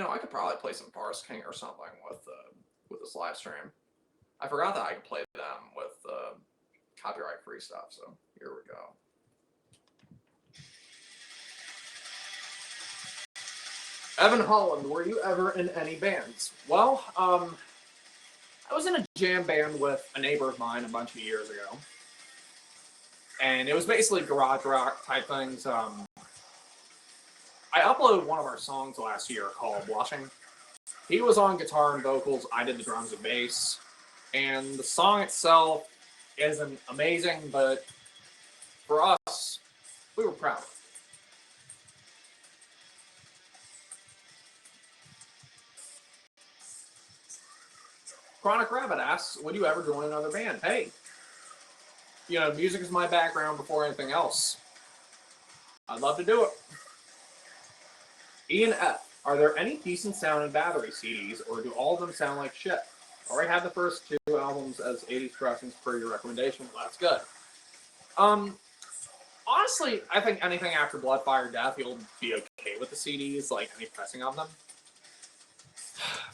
I could probably play some Forest King or something with this live stream. I forgot that I could play them with copyright-free stuff, so here we go. Evan Holland, were you ever in any bands? Well, I was in a jam band with a neighbor of mine a bunch of years ago. And it was basically garage rock type things. I uploaded one of our songs last year called Blushing. He was on guitar and vocals, I did the drums and bass. And the song itself isn't amazing, but for us, we were proud of it. Chronic Rabbit asks, would you ever join another band? Hey, music is my background before anything else. I'd love to do it. Ian F. Are there any decent sounding Bathory CDs, or do all of them sound like shit? Already had the first 2 albums as 80s pressings per your recommendation. Well, that's good. Honestly, I think anything after Blood, Fire, Death, you'll be okay with the CDs, like any pressing of them.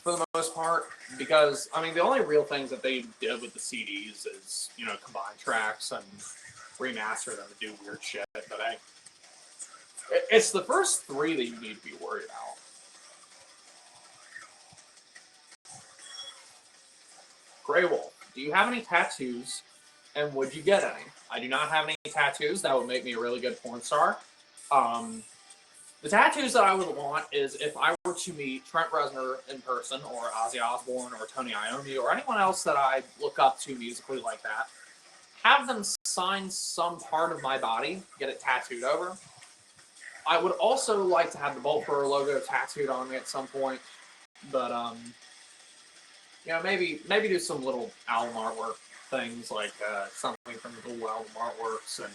For the most part, because, the only real things that they did with the CDs is, combine tracks and remaster them to do weird shit, but it's the first 3 that you need to be worried about. Grey Wolf, do you have any tattoos, and would you get any? I do not have any tattoos. That would make me a really good porn star. The tattoos that I would want is if I were to meet Trent Reznor in person, or Ozzy Osbourne, or Tony Iommi, or anyone else that I look up to musically like that, have them sign some part of my body, get it tattooed over. I would also like to have the Bolt Thrower logo tattooed on me at some point, but maybe do some little album artwork things, like something from the Blue Album artworks, and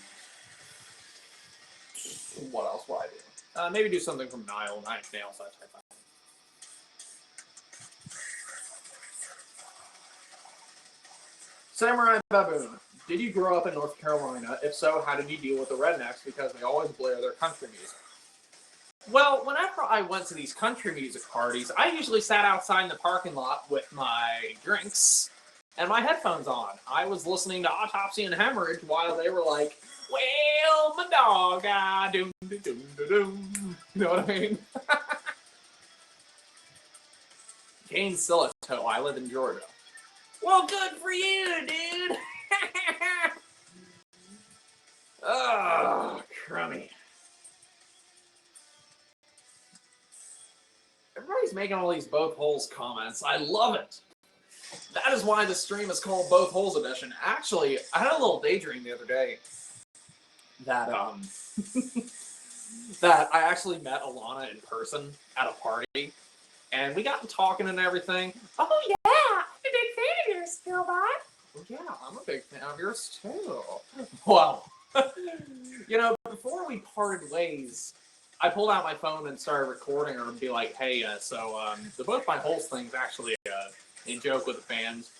what else would I do? Maybe do something from Nine Inch Nails, that type of thing. Samurai Baboon, did you grow up in North Carolina? If so, how did you deal with the rednecks, because they always blare their country music? Well, whenever I went to these country music parties, I usually sat outside in the parking lot with my drinks and my headphones on. I was listening to Autopsy and Hemorrhage while they were like, well, my dog, doom, doom, doom, doom. You know what I mean? Kane Silito, I live in Georgia. Well, good for you, dude. Oh, crummy. Everybody's making all these Both Holes comments. I love it. That is why the stream is called Both Holes Edition. Actually, I had a little daydream the other day that that I actually met Alana in person at a party, and we got talking and everything. Oh yeah, I'm a big fan of yours, Killbot. Oh yeah, I'm a big fan of yours too. Well, before we parted ways, I pulled out my phone and started recording her and be like, hey, the Both My Holes thing's actually a joke with the fans.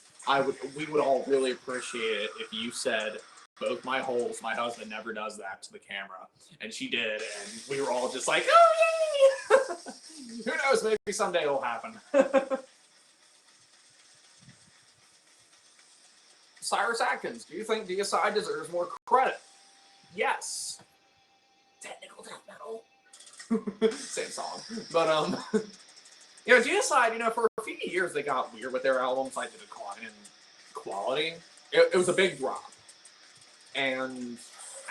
We would all really appreciate it if you said, both my holes, my husband never does that to the camera. And she did, and we were all just like, oh, yay! Who knows, maybe someday it'll happen. Cyrus Atkins, do you think DSI deserves more credit? Yes. Technical death metal. Same song. But, DSI, for a few years they got weird with their albums, like the decline in quality. It was a big drop. And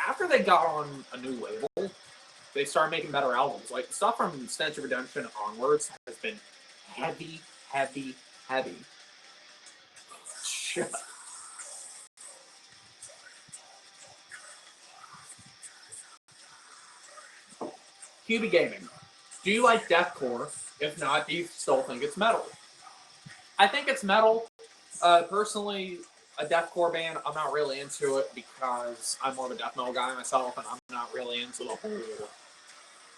after they got on a new label, they started making better albums. Like, the stuff from Stench of Redemption onwards has been heavy, heavy, heavy. Shit. QB Gaming. Do you like deathcore? If not, do you still think it's metal? I think it's metal. Personally, a deathcore band, I'm not really into it because I'm more of a death metal guy myself, and I'm not really into the whole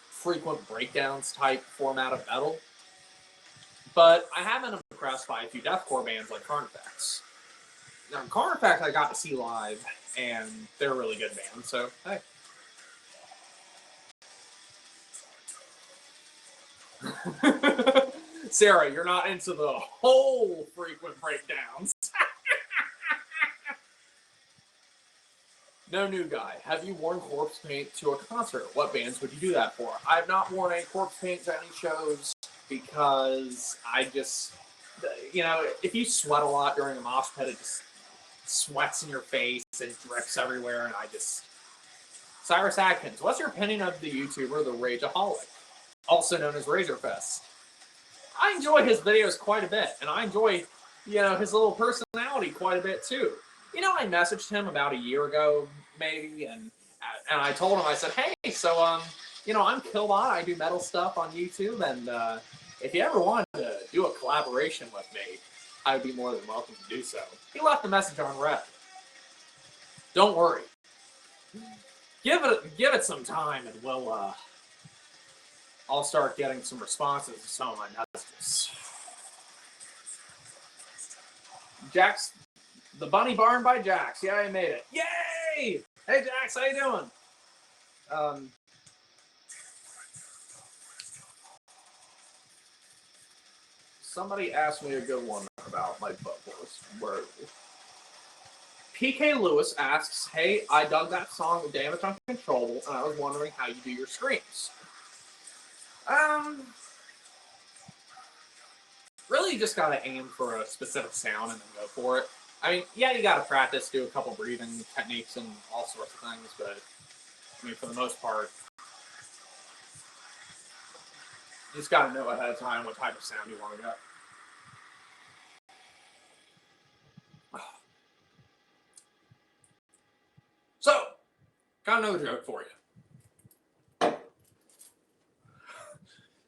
frequent breakdowns type format of metal. But I have been impressed by a few deathcore bands like Carnifex. Now, Carnifex I got to see live, and they're a really good band, so hey. Sarah, you're not into the whole frequent breakdowns. No new guy. Have you worn corpse paint to a concert? What bands would you do that for? I've not worn any corpse paint to any shows because I just, you know, if you sweat a lot during a mosh pit, it just sweats in your face and drips everywhere, and I just... Cyrus Adkins, what's your opinion of the YouTuber The Rageaholic, also known as Razorfest? I enjoy his videos quite a bit, and I enjoy, you know, his little personality quite a bit too. You know, I messaged him about a year ago, maybe, and I told him, I said, hey, so, you know, I'm Killbot, I do metal stuff on YouTube, and if you ever wanted to do a collaboration with me, I would be more than welcome to do so. He left a message on Reddit. Don't worry. Give it some time, and we'll, I'll start getting some responses to some of my messages. Jax, the Bunny Barn by Jax. Yeah, I made it. Yay! Hey, Jax, how you doing? Somebody asked me a good one about my vocals. Where PK Lewis asks, hey, I dug that song Damage Uncontrollable, and I was wondering how you do your screams. Really, you just gotta aim for a specific sound and then go for it. I mean, yeah, you gotta practice, do a couple breathing techniques and all sorts of things, but I mean, for the most part, you just gotta know ahead of time what type of sound you want to get. So, got another joke for you.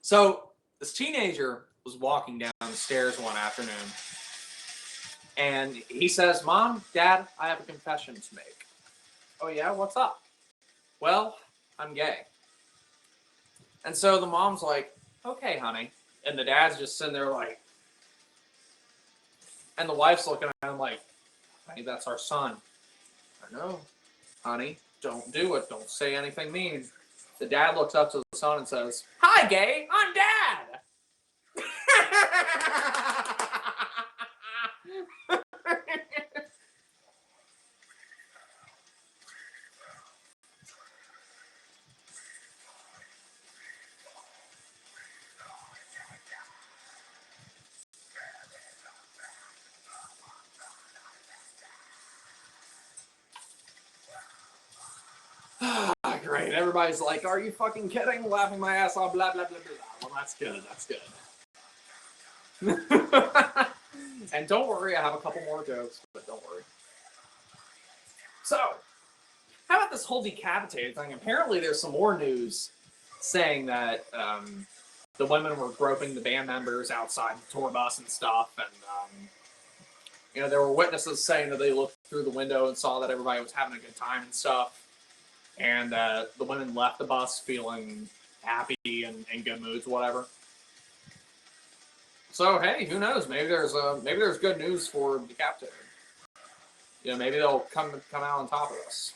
So, this teenager was walking down the stairs one afternoon, and he says, Mom, Dad, I have a confession to make. Oh yeah, what's up? Well, I'm gay. And so the mom's like, okay, honey. And the dad's just sitting there like, and the wife's looking at him like, honey, that's our son. I know, honey, don't do it. Don't say anything mean. The dad looks up to the son and says, hi, gay, I'm Dad. Great. Everybody's like, are you fucking kidding? Laughing my ass off, blah, blah, blah, blah. Well, that's good. That's good. And don't worry, I have a couple more jokes, but don't worry. So, how about this whole decapitated thing? Apparently there's some more news saying that the women were groping the band members outside the tour bus and stuff, and you know, there were witnesses saying that they looked through the window and saw that everybody was having a good time and stuff. And the women left the bus feeling happy and in good moods, whatever. So hey, who knows? Maybe there's good news for decapitated. You know, maybe they'll come out on top of this.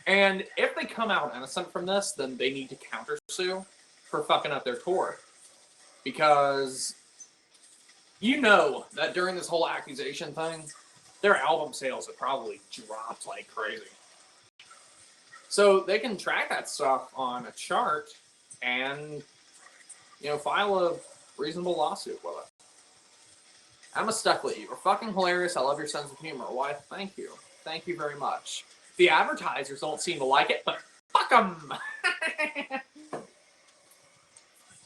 And if they come out innocent from this, then they need to countersue for fucking up their tour, because you know that during this whole accusation thing, their album sales have probably dropped like crazy. So they can track that stuff on a chart and, you know, file a reasonable lawsuit with it. Emma Stuckley, you're fucking hilarious. I love your sense of humor. Why, thank you. Thank you very much. The advertisers don't seem to like it, but fuck them.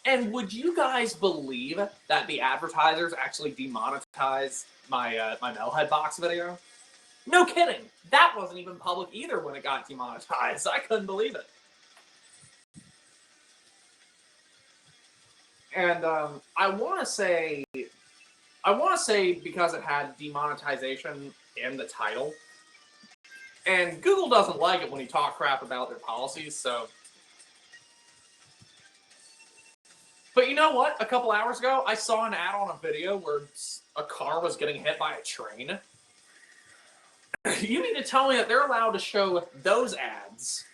And would you guys believe that the advertisers actually demonetized my my Metalhead box video? No kidding. That wasn't even public either when it got demonetized. I couldn't believe it. And I want to say because it had demonetization in the title, and Google doesn't like it when you talk crap about their policies, so. But you know what? A couple hours ago, I saw an ad on a video where a car was getting hit by a train. You mean to tell me that they're allowed to show those ads?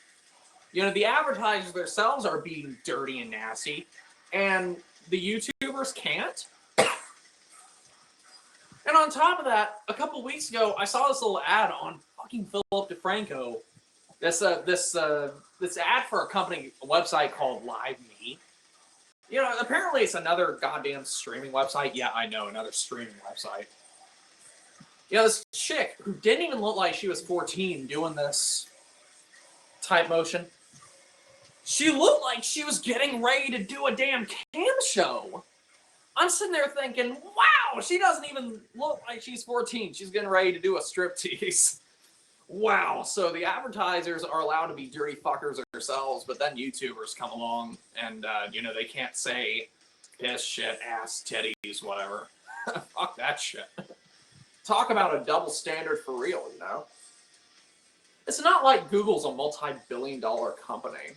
You know, the advertisers themselves are being dirty and nasty, and the YouTubers can't? And on top of that, a couple weeks ago, I saw this little ad on fucking Philip DeFranco. This ad for a company website called Live Me. You know, apparently it's another goddamn streaming website. Yeah, I know, another streaming website. You know, this chick who didn't even look like she was 14 doing this type motion. She looked like she was getting ready to do a damn cam show. I'm sitting there thinking, wow, she doesn't even look like she's 14. She's getting ready to do a striptease. Wow, so the advertisers are allowed to be dirty fuckers themselves, but then YouTubers come along and, you know, they can't say piss, shit, ass, titties, whatever. Fuck that shit. Talk about a double standard for real, you know? It's not like Google's a multi-billion-dollar company,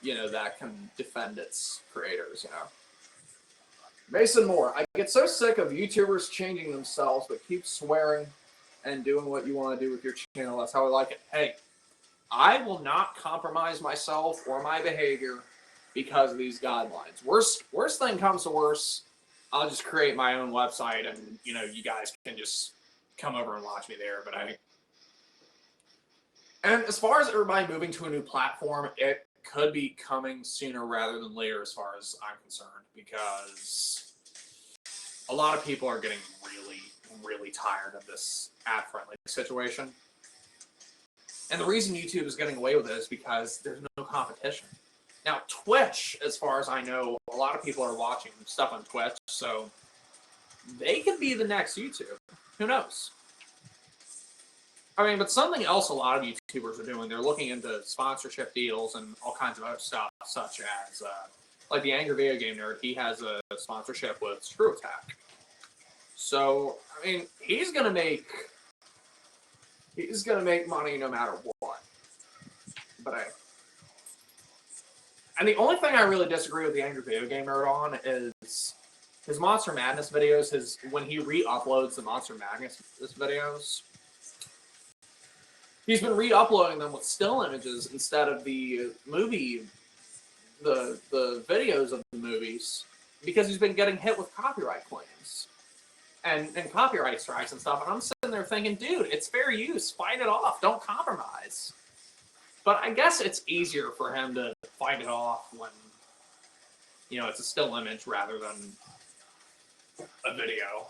you know, that can defend its creators, you know? Mason Moore, I get so sick of YouTubers changing themselves, but keep swearing and doing what you want to do with your channel. That's how I like it. Hey, I will not compromise myself or my behavior because of these guidelines. Worst thing comes to worst, I'll just create my own website and, you know, you guys can just come over and watch me there. But and as far as everybody moving to a new platform, it could be coming sooner rather than later as far as I'm concerned, because a lot of people are getting really tired of this ad-friendly situation. And the reason YouTube is getting away with it is because there's no competition. Now, Twitch, as far as I know, a lot of people are watching stuff on Twitch, so they could be the next YouTube. Who knows? I mean, but something else a lot of YouTubers are doing, they're looking into sponsorship deals and all kinds of other stuff, such as, like the Angry Video Game Nerd, he has a sponsorship with ScrewAttack. So, I mean, he's gonna make money no matter what. But and the only thing I really disagree with the Angry Video Game Nerd on is his Monster Madness videos, when he re-uploads the Monster Madness videos, he's been re-uploading them with still images instead of the videos of the movies, because he's been getting hit with copyright claims and copyright strikes and stuff. And I'm sitting there thinking, dude, it's fair use. Fight it off. Don't compromise. But I guess it's easier for him to fight it off when, you know, it's a still image rather than a video.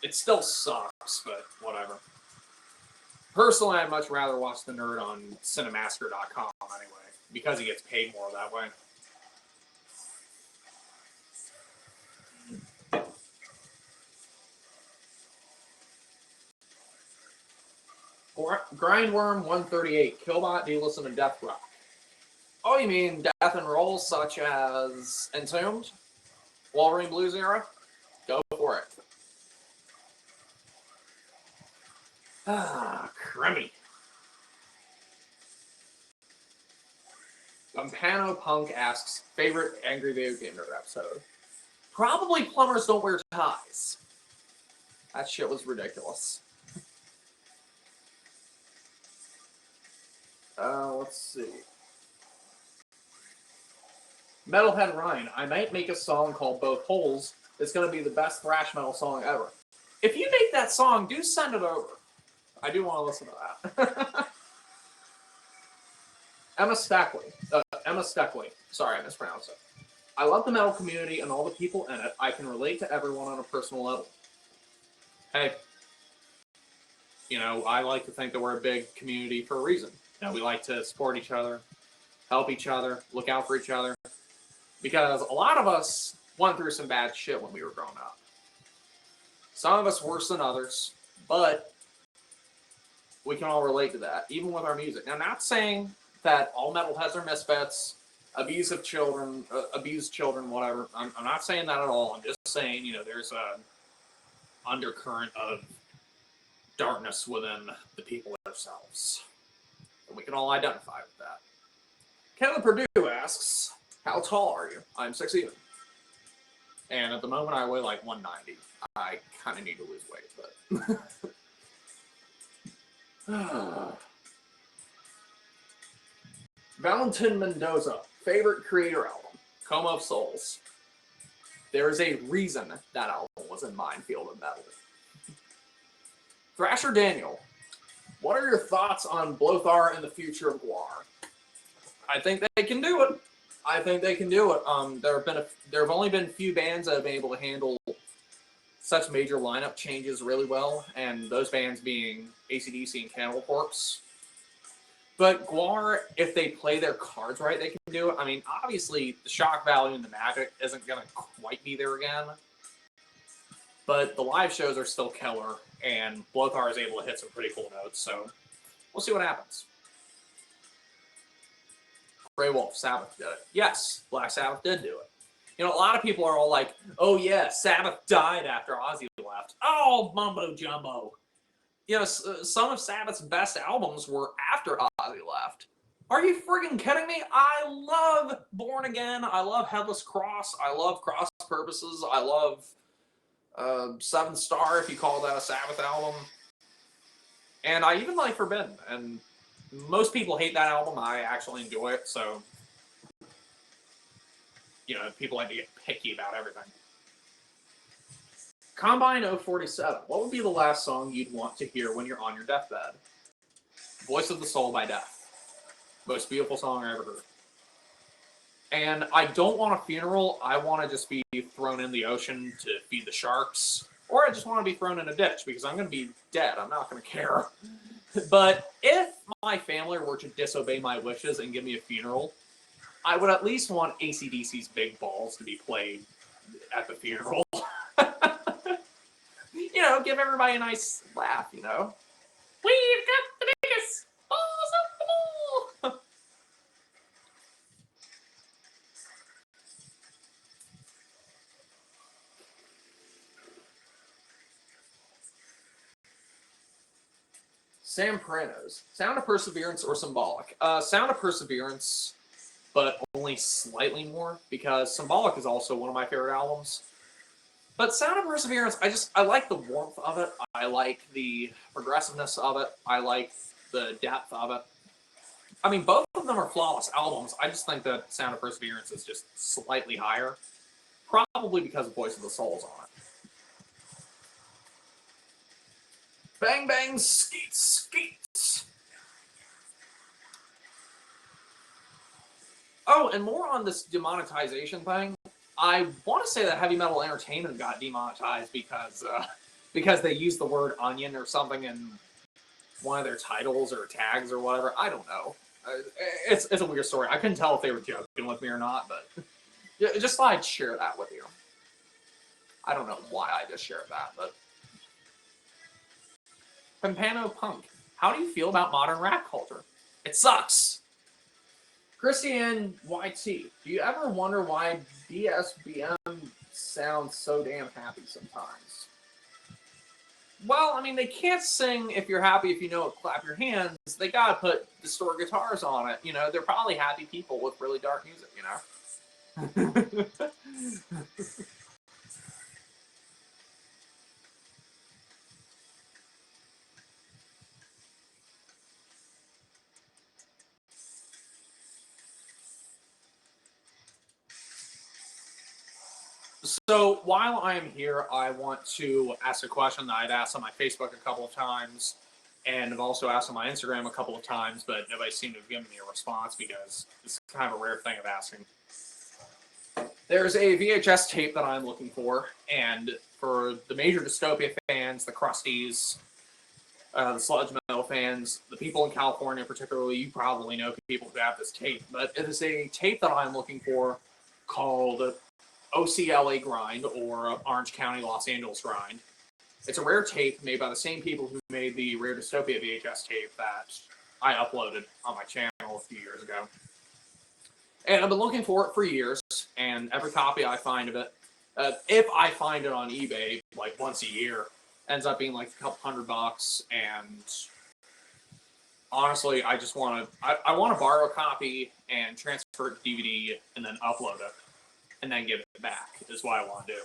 It still sucks, but whatever. Personally, I'd much rather watch the nerd on Cinemasker.com anyway, because he gets paid more that way. Grindworm 138. Killbot, do you listen to Death Rock? Oh, you mean death and rolls such as Entombed? Wolverine Blues era? Go for it. Ah, crummy. Pampano Punk asks, favorite Angry Video Game Nerd episode? Probably Plumbers Don't Wear Ties. That shit was ridiculous. Let's see. Metalhead Ryan, I might make a song called Both Holes. It's going to be the best thrash metal song ever. If you make that song, do send it over. I do want to listen to that. Emma Steckley. Sorry, I mispronounced it. I love the metal community and all the people in it. I can relate to everyone on a personal level. Hey, you know, I like to think that we're a big community for a reason. You know, we like to support each other, help each other, look out for each other. Because a lot of us went through some bad shit when we were growing up. Some of us worse than others, but We can all relate to that, even with our music. Now, not saying that all metalheads are misfits, abused children, whatever. I'm not saying that at all. I'm just saying, you know, there's a undercurrent of darkness within the people themselves. And we can all identify with that. Kevin Purdue asks, how tall are you? I'm 6'7". And at the moment, I weigh like 190. I kind of need to lose weight, but... Valentin Mendoza, favorite Creator album, Coma of Souls. There is a reason that album was in Minefield of Metal. Thrasher Daniel, what are your thoughts on Blothar and the future of Gwar? I think they can do it. I think they can do it. There have only been a few bands that have been able to handle such major lineup changes really well, and those bands being AC/DC and Cannibal Corpse. But Gwar, if they play their cards right, they can do it. I mean, obviously, the shock value and the magic isn't going to quite be there again. But the live shows are still killer, and Blothar is able to hit some pretty cool notes, so we'll see what happens. Grey Wolf, Sabbath did it. Yes, Black Sabbath did do it. You know, a lot of people are all like, oh yeah, Sabbath died after Ozzy left. Oh, mumbo jumbo. You know, some of Sabbath's best albums were after Ozzy left. Are you friggin' kidding me? I love Born Again. I love Headless Cross. I love Cross Purposes. I love Seven Star, if you call that a Sabbath album. And I even like Forbidden. And most people hate that album. I actually enjoy it. So, you know, people like to get picky about everything. Combine 047. What would be the last song you'd want to hear when you're on your deathbed? Voice of the Soul by Death. Most beautiful song I ever heard. And I don't want a funeral. I want to just be thrown in the ocean to feed the sharks. Or I just want to be thrown in a ditch because I'm going to be dead. I'm not going to care. But if my family were to disobey my wishes and give me a funeral, I would at least want AC/DC's Big Balls to be played at the funeral. You know, give everybody a nice laugh, you know. We've got the biggest balls of them all. Sam Pranos. Sound of Perseverance or Symbolic? Sound of Perseverance, but only slightly more, because Symbolic is also one of my favorite albums. But Sound of Perseverance, I like the warmth of it. I like the progressiveness of it. I like the depth of it. I mean, both of them are flawless albums. I just think that Sound of Perseverance is just slightly higher. Probably because Voice of the Soul's on it. Bang Bang Skeet Skeet. Oh, and more on this demonetization thing. I want to say that Heavy Metal Entertainment got demonetized because they used the word onion or something in one of their titles or tags or whatever. I don't know. It's a weird story. I couldn't tell if they were joking with me or not, but just thought I'd share that with you. I don't know why I just shared that, but... Pampano Punk. How do you feel about modern rap culture? It sucks. Christian YT, do you ever wonder why DSBM sounds so damn happy sometimes? Well, I mean, they can't sing If You're Happy If You Know It, Clap Your Hands. They gotta put distorted guitars on it. You know, they're probably happy people with really dark music, you know? So while I'm here, I want to ask a question that I've asked on my Facebook a couple of times, and I've also asked on my Instagram a couple of times, but nobody seemed to have given me a response because it's kind of a rare thing of asking. There's a VHS tape that I'm looking for, and for the major Dystopia fans, the Crusties, the sludge metal fans, the people in California particularly, you probably know people who have this tape, but it is a tape that I'm looking for called OCLA Grind, or Orange County, Los Angeles Grind. It's a rare tape made by the same people who made the Rare Dystopia VHS tape that I uploaded on my channel a few years ago. And I've been looking for it for years, and every copy I find of it, if I find it on eBay, like once a year, ends up being like a couple $100, and honestly, I just want to, I want to borrow a copy and transfer it to DVD and then upload it, and then give it back, is what I want to do.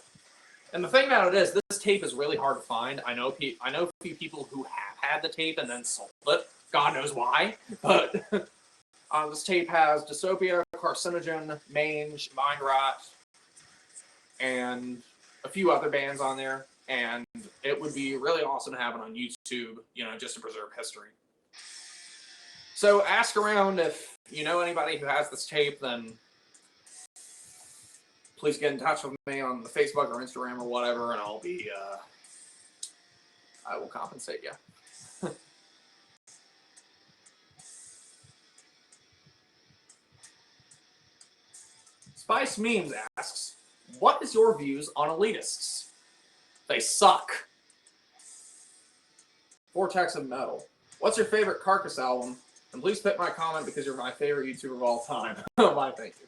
And the thing about it is, this tape is really hard to find. I know a few people who have had the tape and then sold it. God knows why. But this tape has Dystopia, Carcinogen, Mange, Mind Rot, and a few other bands on there. And it would be really awesome to have it on YouTube, you know, just to preserve history. So ask around if you know anybody who has this tape, then please get in touch with me on the Facebook or Instagram or whatever, and I'll be, I will compensate you. Spice Memes asks, what is your views on elitists? They suck. Vortex of Metal. What's your favorite Carcass album? And please pick my comment because you're my favorite YouTuber of all time. Oh my, thank you.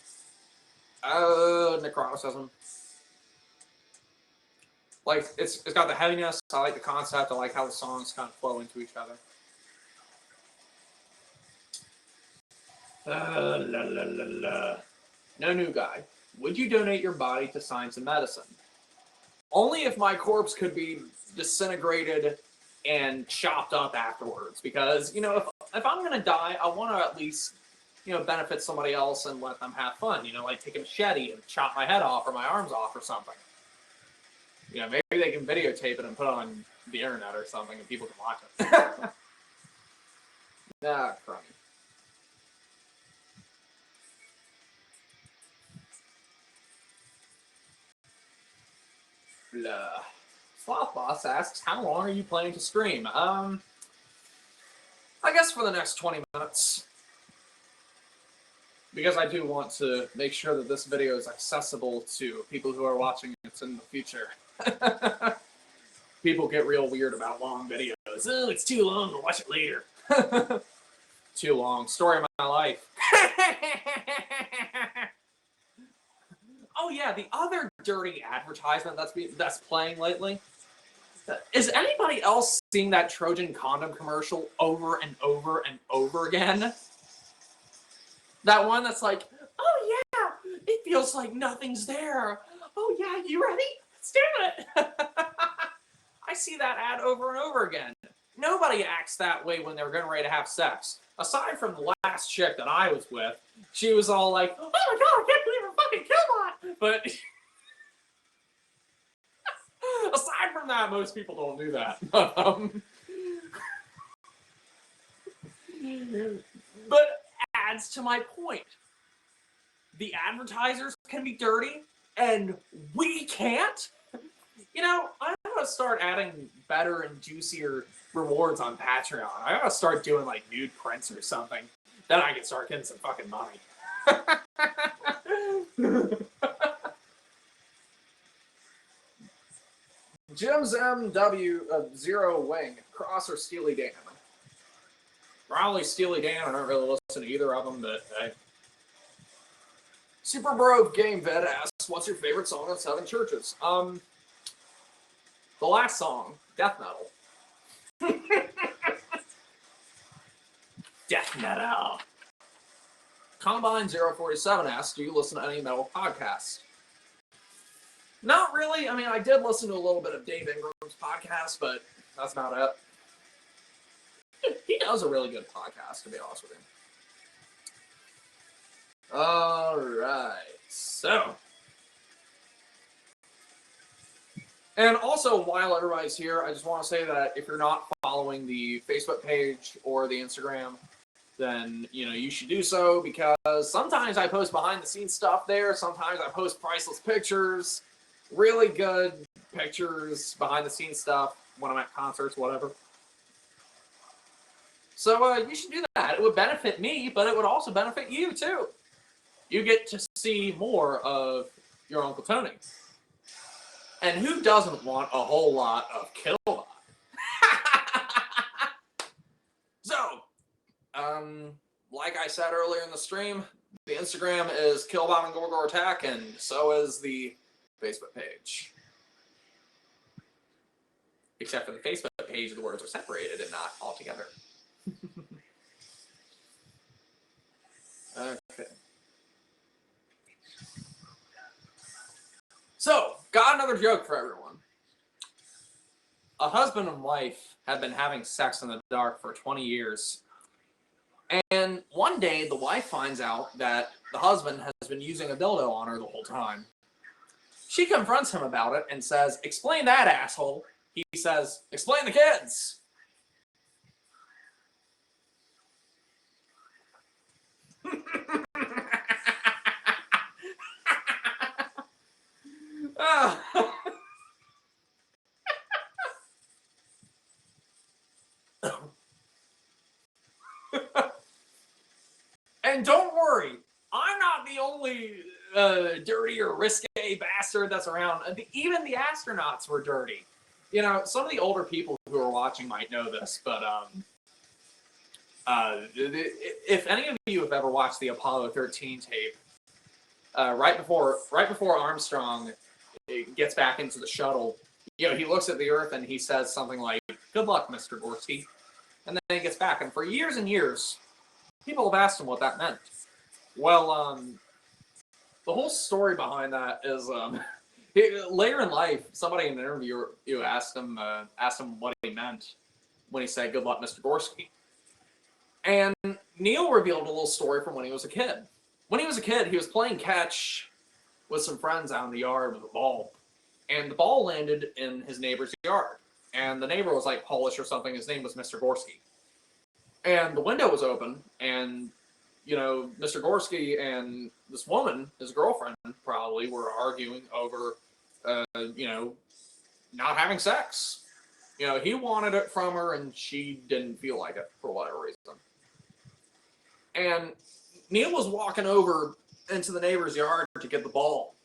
Necroticism. Like, it's got the heaviness. I like the concept. I like how the songs kind of flow into each other. No new guy. Would you donate your body to science and medicine? Only if my corpse could be disintegrated and chopped up afterwards. Because, you know, if I'm going to die, I want to at least, you know, benefit somebody else and let them have fun. You know, like take a machete and chop my head off or my arms off or something. You know, maybe they can videotape it and put it on the internet or something and people can watch it. Nah, crummy. Blah. Sloth Boss asks, how long are you planning to stream? I guess for the next 20 minutes. Because I do want to make sure that this video is accessible to people who are watching it in the future. People get real weird about long videos. Oh, it's too long, I'll watch it later. Too long. Story of my life. Oh yeah, the other dirty advertisement that's playing lately. Is anybody else seeing that Trojan condom commercial over and over and over again? That one that's like, oh yeah, it feels like nothing's there. Oh yeah, you ready? Let's do it. I see that ad over and over again. Nobody acts that way when they're getting ready to have sex. Aside from the last chick that I was with, she was all like, oh my god, I can't believe I'm fucking Killbot. But aside from that, most people don't do that. But adds to my point. The advertisers can be dirty, and we can't? You know, I'm going to start adding better and juicier rewards on Patreon. I gotta start doing like nude prints or something. Then I can start getting some fucking money. Jim's MW Zero Wing, Cross or Steely Dan? Probably Steely Dan. I don't really listen to either of them, but hey. Super Bro Game Vet asks, what's your favorite song on Seven Churches? The last song, Death Metal. Death Metal. Combine 047 asks, do you listen to any metal podcasts? Not really. I mean, I did listen to a little bit of Dave Ingram's podcast, but that's about it. He does a really good podcast, to be honest with him. All right. So. And also, while everybody's here, I just want to say that if you're not following the Facebook page or the Instagram, then, you know, you should do so, because sometimes I post behind-the-scenes stuff there. Sometimes I post priceless pictures, really good pictures, behind-the-scenes stuff when I'm at concerts, whatever. So you should do that. It would benefit me, but it would also benefit you, too. You get to see more of your Uncle Tony. And who doesn't want a whole lot of Killbot? like I said earlier in the stream, the Instagram is Killbot&GorGorAttack, and so is the Facebook page. Except for the Facebook page, the words are separated and not all together. Okay. So, got another joke for everyone. A husband and wife have been having sex in the dark for 20 years. And one day, the wife finds out that the husband has been using a dildo on her the whole time. She confronts him about it and says, "Explain that, asshole." He says, "Explain the kids." And don't worry, I'm not the only dirty or risque bastard that's around. Even the astronauts were dirty. You know, some of the older people who are watching might know this, but if any of you have ever watched the Apollo 13 tape, right before Armstrong gets back into the shuttle, you know, he looks at the Earth and he says something like, "Good luck, Mr. Gorski," and then he gets back, and for years and years, people have asked him what that meant. Well, the whole story behind that is, later in life, somebody in an interview asked him what he meant when he said, "Good luck, Mr. Gorski." And Neil revealed a little story from when he was a kid. When he was a kid, he was playing catch with some friends out in the yard with a ball. And the ball landed in his neighbor's yard. And the neighbor was like Polish or something. His name was Mr. Gorski. And the window was open, and, you know, Mr. Gorski and this woman, his girlfriend, probably were arguing over, you know, not having sex. You know, he wanted it from her, and she didn't feel like it for whatever reason. And Neil was walking over into the neighbor's yard to get the ball.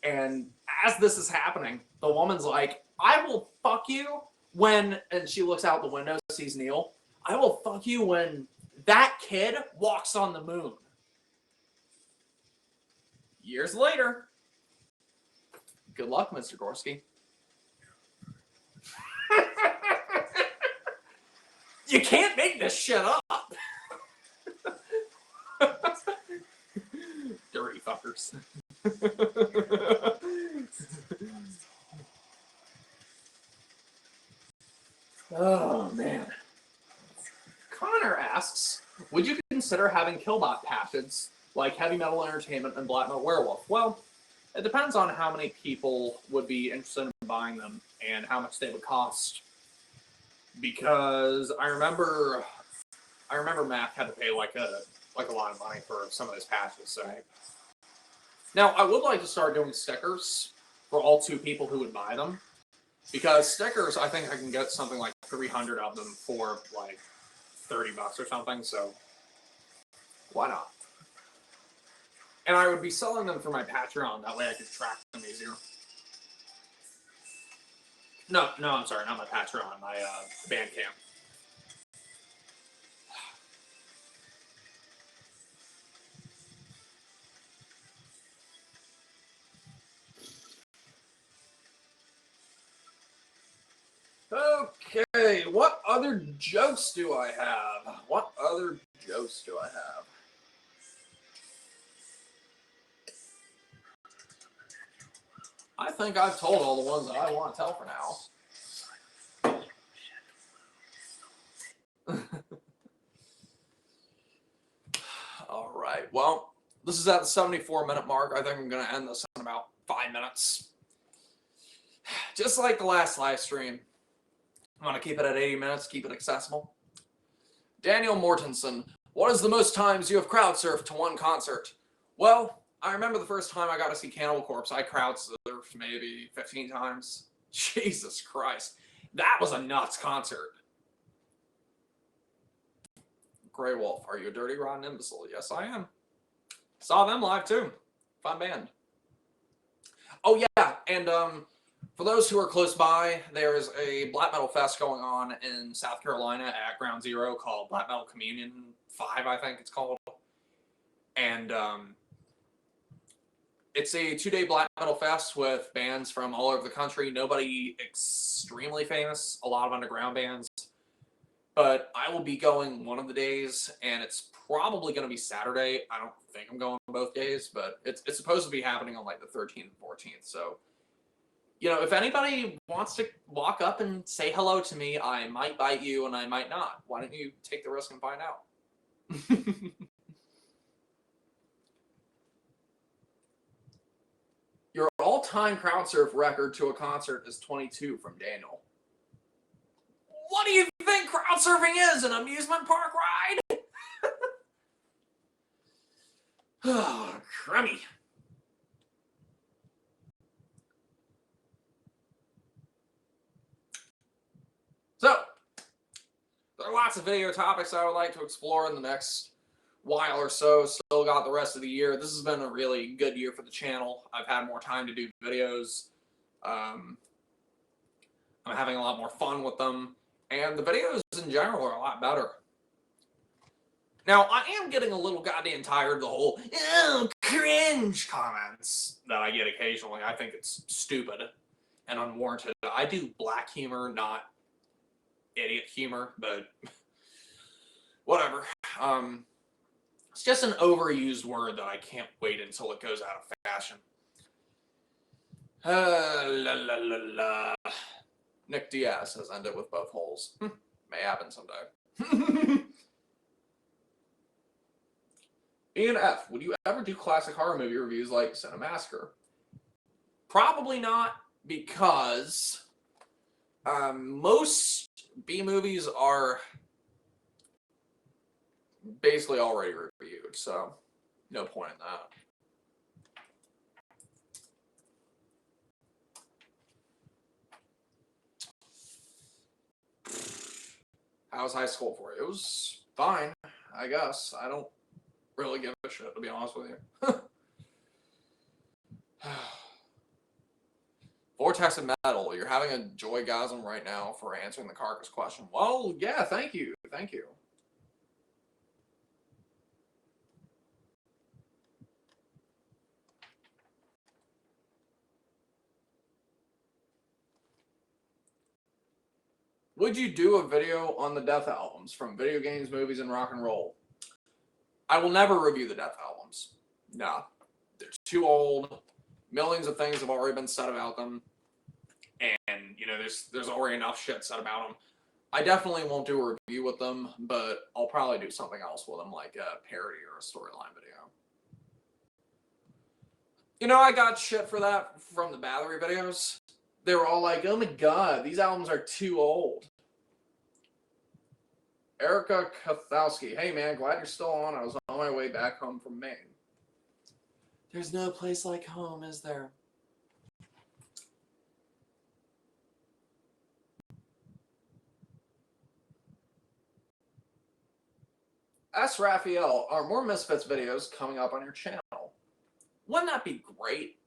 And as this is happening, the woman's like, "I will fuck you when," and she looks out the window, sees Neil, "I will fuck you when that kid walks on the moon." Years later, good luck, Mr. Gorski. You can't make this shit up. Dirty fuckers. Oh, man. Connor asks, would you consider having Killbot patches like Heavy Metal Entertainment and Black Metal Werewolf? Well, it depends on how many people would be interested in buying them and how much they would cost. Because I remember Matt had to pay like a lot of money for some of his patches. So now I would like to start doing stickers for all 2 people who would buy them, because stickers, I think I can get something like 300 of them for like $30 or something. So why not? And I would be selling them for my Patreon. That way I could track them easier. No, I'm sorry, not my Patreon, my Bandcamp. Okay, what other jokes do I have? I think I've told all the ones that I want to tell for now. All right, well, this is at the 74-minute mark. I think I'm going to end this in about 5 minutes. Just like the last live stream, I'm going to keep it at 80 minutes, keep it accessible. Daniel Mortensen, what is the most times you have crowd surfed to one concert? Well, I remember the first time I got to see Cannibal Corpse, I crowd surfed maybe 15 times. Jesus Christ. That was a nuts concert. Grey Wolf, are you a dirty, rotten imbecile? Yes, I am. Saw them live too. Fun band. Oh yeah, and For those who are close by, there's a black metal fest going on in South Carolina at Ground Zero called Black Metal Communion 5, I think it's called. And it's a 2-day black metal fest with bands from all over the country. Nobody extremely famous, a lot of underground bands. But I will be going one of the days, and it's probably going to be Saturday. I don't think I'm going both days, but it's supposed to be happening on like the 13th and 14th. So, you know, if anybody wants to walk up and say hello to me, I might bite you and I might not. Why don't you take the risk and find out? Your all-time crowd surf record to a concert is 22 from Daniel. What do you think crowd surfing is? An amusement park ride? Oh, crummy. So, there are lots of video topics I would like to explore in the next while or so. Still got the rest of the year. This has been a really good year for the channel. I've had more time to do videos. I'm having a lot more fun with them. And the videos in general are a lot better. Now, I am getting a little goddamn tired of the whole cringe comments that I get occasionally. I think it's stupid and unwarranted. I do black humor, not idiot humor, but whatever. It's just an overused word that I can't wait until it goes out of fashion. La la la la. Nick Diaz has ended with both holes. May happen someday. Ian F., would you ever do classic horror movie reviews like Cinemassacre? Probably not, because most B movies are basically already reviewed, so no point in that. How was high school for you? It was fine, I guess. I don't really give a shit, to be honest with you. Vortex of Metal, you're having a joygasm right now for answering the carcass question. Well, yeah, thank you. Thank you. Would you do a video on the Death albums from video games, movies, and rock and roll? I will never review the Death albums. No. They're too old. Millions of things have already been said about them. And, you know, there's already enough shit said about them. I definitely won't do a review with them, but I'll probably do something else with them, like a parody or a storyline video. You know, I got shit for that from the Battery videos. They were all like, oh my god, these albums are too old. Erica Kathowski, hey man, glad you're still on. I was on my way back home from Maine. There's no place like home, is there? S. Raphael, are more Misfits videos coming up on your channel? Wouldn't that be great?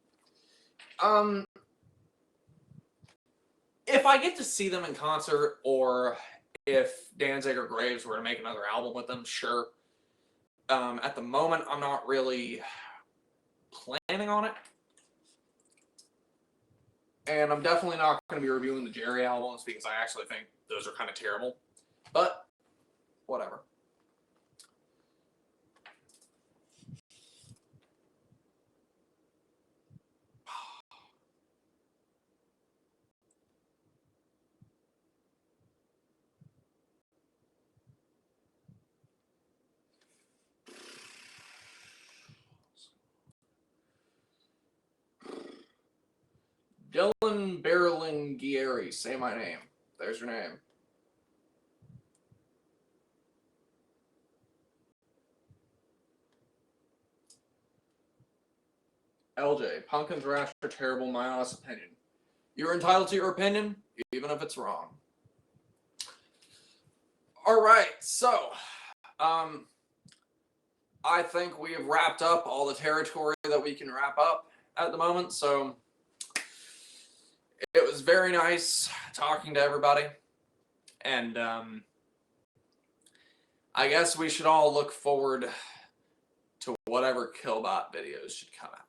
If I get to see them in concert, or if Danzig or Graves were to make another album with them, sure. At the moment, I'm not really planning on it. And I'm definitely not going to be reviewing the Jerry albums because I actually think those are kind of terrible. But, whatever. Dylan Berlingieri, say my name. There's your name. LJ, Pumpkin's Rash are terrible, my honest opinion. You're entitled to your opinion, even if it's wrong. Alright, so, I think we have wrapped up all the territory that we can wrap up at the moment, so it was very nice talking to everybody. And I guess we should all look forward to whatever Killbot videos should come out.